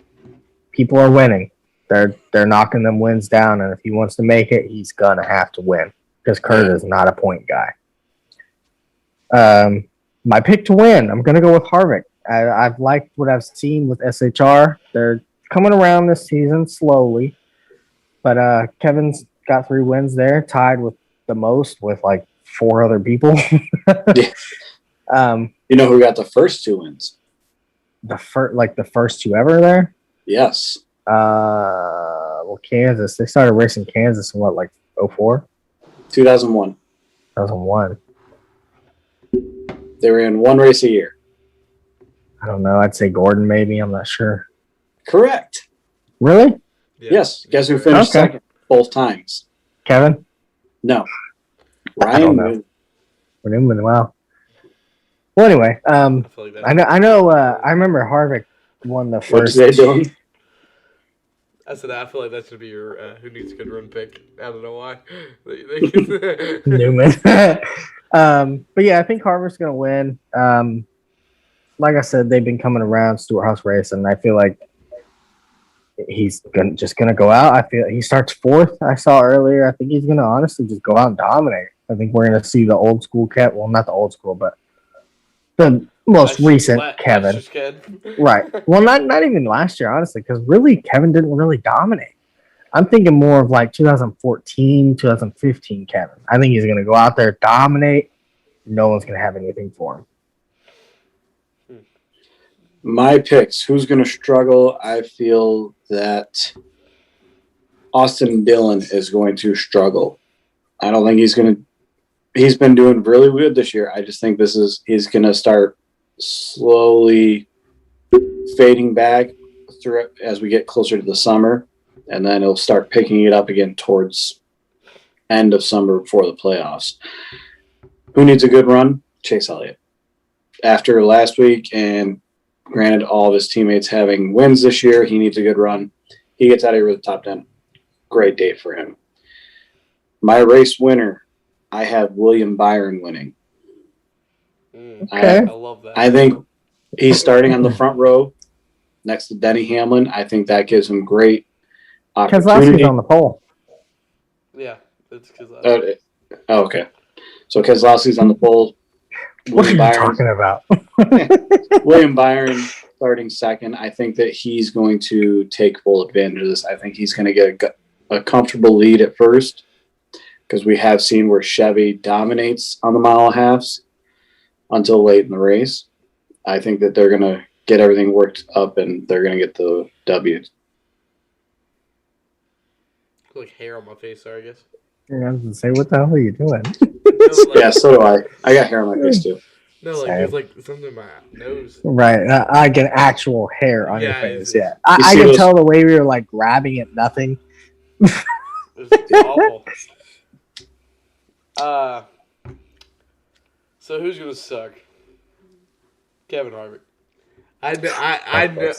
people are winning. They're knocking them wins down, and if he wants to make it, he's gonna have to win because Kurt is not a point guy. My pick to win, I'm gonna go with Harvick. I've liked what I've seen with SHR. They're coming around this season slowly, but Kevin's got 3 wins there, tied with the most with like 4 other people. Yeah. You know who got the first 2 wins? The first 2 ever there. Yes. Well, Kansas. They started racing Kansas in what, like 04? 2001. 2001. They were in 1 race a year. I don't know. I'd say Gordon, maybe. I'm not sure. Correct. Really? Yeah. Yes. Guess who finished Okay. second both times? Kevin? No. I don't know. Ryan. Newman. Wow. Well, anyway, I feel like that's I know. I remember Harvick won the What's first. they doing? I said I feel like that should be your who needs a good run pick. I don't know why. Newman. But yeah, I think Harvick's gonna win. Like I said, they've been coming around Stewart House race, and I feel like he's just gonna go out. I feel he starts 4th. I saw earlier. I think he's gonna honestly just go out and dominate. I think we're gonna see the old school Kev. Well, not the old school, but the most recent Kevin. Right. Well, not even last year, honestly, because really Kevin didn't really dominate. I'm thinking more of like 2014, 2015 Kevin. I think he's going to go out there, dominate. No one's going to have anything for him. My picks. Who's going to struggle? I feel that Austin Dillon is going to struggle. I don't think he's going to. He's been doing really good this year. I just think he's going to start slowly fading back through as we get closer to the summer, and then he'll start picking it up again towards end of summer before the playoffs. Who needs a good run? Chase Elliott. After last week, and granted all of his teammates having wins this year, he needs a good run. He gets out of here with the top 10. Great day for him. My race winner, I have William Byron winning. Okay. I love that. I think he's starting on the front row next to Denny Hamlin. I think that gives him great opportunity. Keselowski's on the pole. Yeah, it's because Okay. So Keselowski's on the pole. What are you Byron, talking about? William Byron starting second. I think that he's going to take full advantage of this. I think he's going to get a comfortable lead at first because we have seen where Chevy dominates on the mile halves until late in the race. I think that they're going to get everything worked up and they're going to get the W. Like hair on my face, sorry, I guess. I was going to say, what the hell are you doing? No, like, Yeah, so do I. I got hair on my face too. no, like Same. there's like something in my nose. Right. I get actual hair on your Yeah, face. it's- Yeah. I see can those- tell the way we were like grabbing at nothing. It's awful. So who's gonna suck? Kevin Harvick. I know.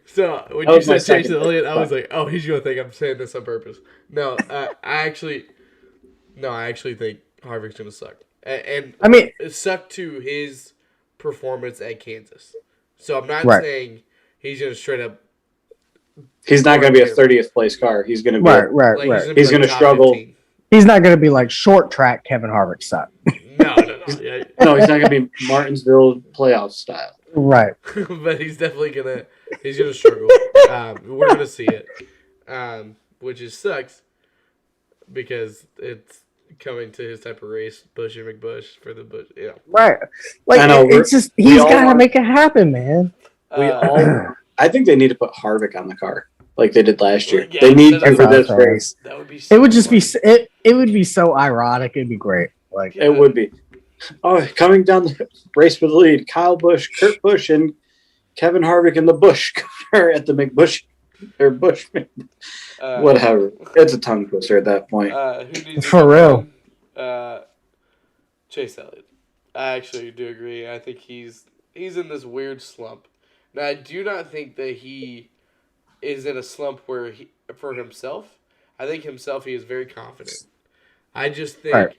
So when That you was my said Chase second Elliott, I pick. was like, oh, he's gonna think I'm saying this on purpose. No, I actually think Harvick's gonna suck, and I mean, it sucked to his performance at Kansas. So I'm not Right. saying he's gonna straight up He's not going to be a 30th place car. He's going to be right. He's gonna top struggle. 15. He's not going to be like short track Kevin Harvick suck. No. Yeah. no, he's not going to be Martinsville playoff style. Right. But he's definitely gonna struggle. We're gonna see it, which is sucks because it's coming to his type of race, Busch and McBusch for the Busch. Yeah, Right. Like, I know, it's just, we he's all got to want- make it happen, man. We all. I think they need to put Harvick on the car like they did last year. Yeah, they need that's to for what I this was saying. race. that would be. So It would just be, funny. it would be so ironic. It'd be great. Like, Yeah. It would be. Oh, coming down the race for the lead, Kyle Busch, Kurt Busch, and Kevin Harvick in the Busch car at the McBusch or Busch. Whatever. It's a tongue twister at that point. Who needs For to real. win? Chase Elliott. I actually do agree. I think he's in this weird slump. Now, I do not think that he is in a slump where for himself. I think himself he is very confident. I just think Right.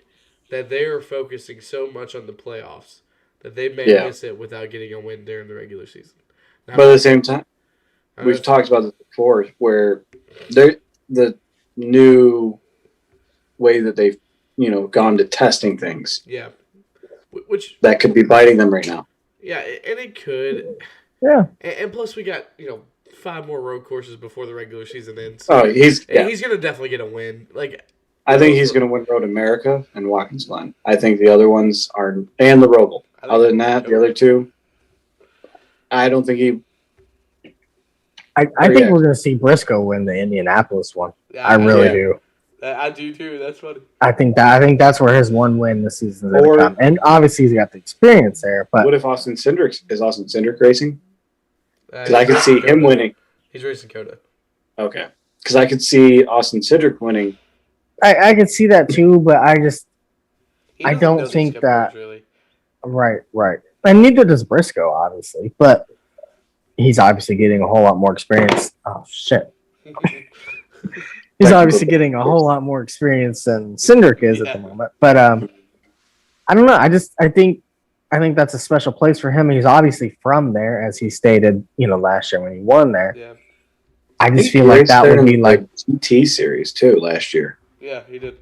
that they are focusing so much on the playoffs that they may Yeah. miss it without getting a win during the regular season. Now, But at the same time, I'm we've not- talked about this before, where the new way that they've gone to testing things Yeah. Which that could be biting them right now. yeah, and it could. yeah. And plus, we got 5 more road courses before the regular season ends. So Oh, he's gonna definitely get a win. Like, I think he's going to win Road America and Watkins Glen. I think the other ones are, and the Roval. I think Other than that, the other two, I don't think he. I Oh, think yeah. we're going to see Briscoe win the Indianapolis one. yeah, I really yeah. do. I do too. That's funny. I think that's where his one win this season is going Or- to come. And obviously he's got the experience there, but What if Austin Cindric racing? Because I He's could see racing him Coda. winning. He's racing Coda. Okay. Because I could see Austin Cindric winning. I could see that too, but I just He I doesn't don't know these think companies, that- really. right. And neither does Briscoe, obviously, but he's obviously getting a whole lot more experience. Oh shit. He's obviously getting a whole lot more experience than Cindric is at the moment. But I don't know. I think that's a special place for him. He's obviously from there, as he stated, last year when he won there. Yeah, I just think feel he like raced that there would in be like, the TT series too last year. yeah, he did.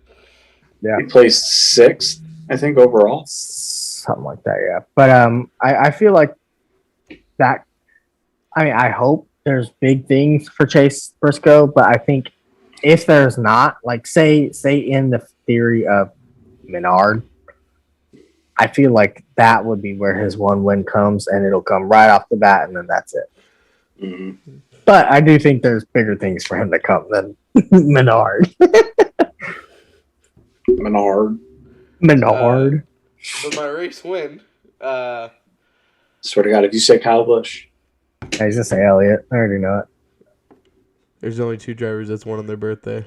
yeah, He placed 6th, I think, overall. something like that. Yeah, but I feel like that. I mean, I hope there's big things for Chase Briscoe, but I think if there's not, like say in the theory of Menard, I feel like that would be where his one win comes, and it'll come right off the bat, and then that's it. Mhm. But I do think there's bigger things for him to come than Menard. Menard. Menard. But my race win. Swear to God, if you say Kyle Busch, I was just say Elliot. I already know it. There's only 2 drivers that's won on their birthday.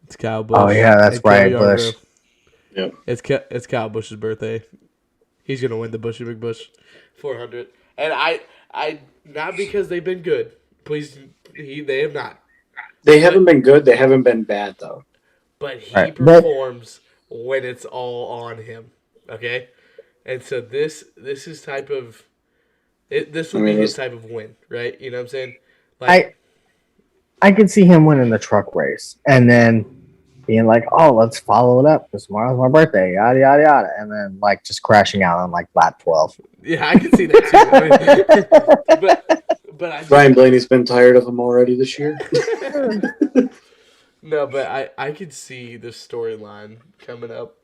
It's Kyle Busch. Oh yeah, that's and Kelly right, Busch. Yarborough. Yep. It's Kyle Busch's birthday. He's gonna win the Busch and McBusch 400, and I not because they've been good. Please, they have not. they haven't been good. They haven't been bad though. But he Right, but- performs when it's all on him. Okay, and so this is type of this would I mean, be his it's- type of win, right? You know what I'm saying? Like, I could see him winning the truck race, and then being like, "Oh, let's follow it up because tomorrow's my birthday." Yada yada yada, and then like just crashing out on like lap 12. Yeah, I can see that too. I mean, but I just, Ryan Blaney's been tired of him already this year. no, but I could see the storyline coming up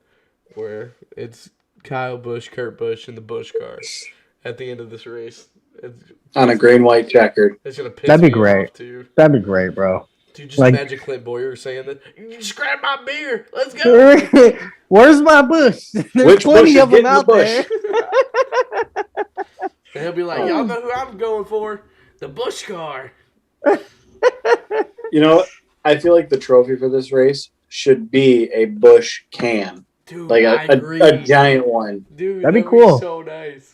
where it's Kyle Busch, Kurt Busch, and the Busch car at the end of this race. On a green white checkered. It's gonna piss That'd be me great. off, dude. That'd be great, bro. Dude, just Like- imagine Clint Boyer saying that. You just grab my beer. Let's go. Where's my bush? There's Which bush plenty is of them getting the out bush? there. And he'll be like, y'all know who I'm going for? The Busch car. You know, I feel like the trophy for this race should be a Busch can. Dude, Like I agree. a giant one. Dude, That'd be cool. so nice.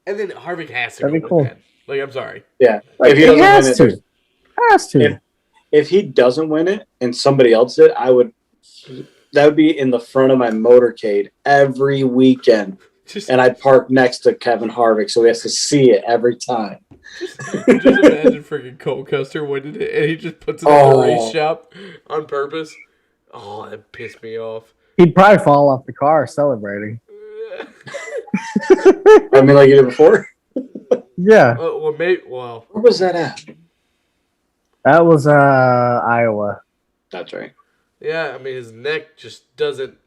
And then Harvick has to That'd go be with cool. that. Like, I'm sorry. Yeah. Like, if he doesn't has win it, to. Has to. if he doesn't win it and somebody else did, that would be in the front of my motorcade every weekend. Just, And I park next to Kevin Harvick, so he has to see it every time. just imagine freaking Cole Custer winning it, and he just puts it in the Oh. race shop on purpose. Oh, that pissed me off. He'd probably fall off the car celebrating. I mean, like you did before. Yeah, Well, maybe. Well, Where was that at? that was Iowa. That's right. yeah. I mean, his neck just doesn't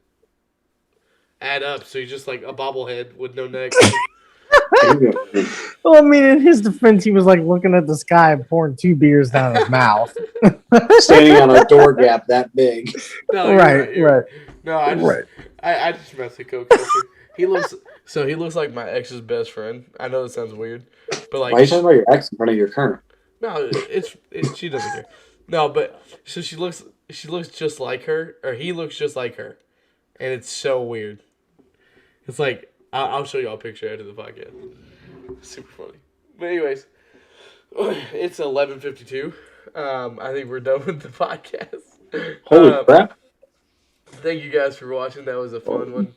add up. So he's just like a bobblehead with no neck. Well, I mean, in his defense, he was like looking at the sky and pouring 2 beers down his mouth. Standing on a door gap that big. No, you're Right, you're right. No, I just, Right. I just mess with Cole Custer. He looks like my ex's best friend. I know it sounds weird, but like, Why are you talking about your ex in front of your current? no, it's she doesn't care. No, but so she looks just like her, or he looks just like her, and it's so weird. It's like I'll show y'all a picture after the podcast. Super funny. But anyways, it's 11:52. I think we're done with the podcast. Holy crap. Thank you guys for watching. That was a fun one.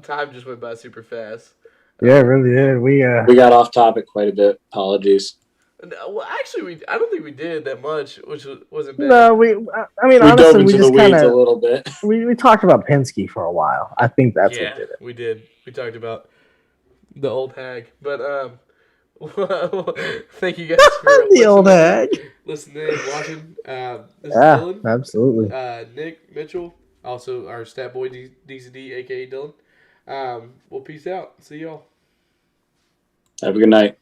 Time just went by super fast. Yeah, it really did. We got off topic quite a bit. Apologies. Well, actually, I don't think we did that much, which wasn't bad. No, I mean, We honestly, dove we into the just weeds kind a of little bit. we talked about Penske for a while. I think that's what did it. We did. We talked about the old hag, but thank you guys for The old hag. listening and watching. This is Yeah, Dylan, absolutely. Nick Mitchell, also our stat boy DCD, aka Dylan. Well, peace out. See y'all. Have a good night.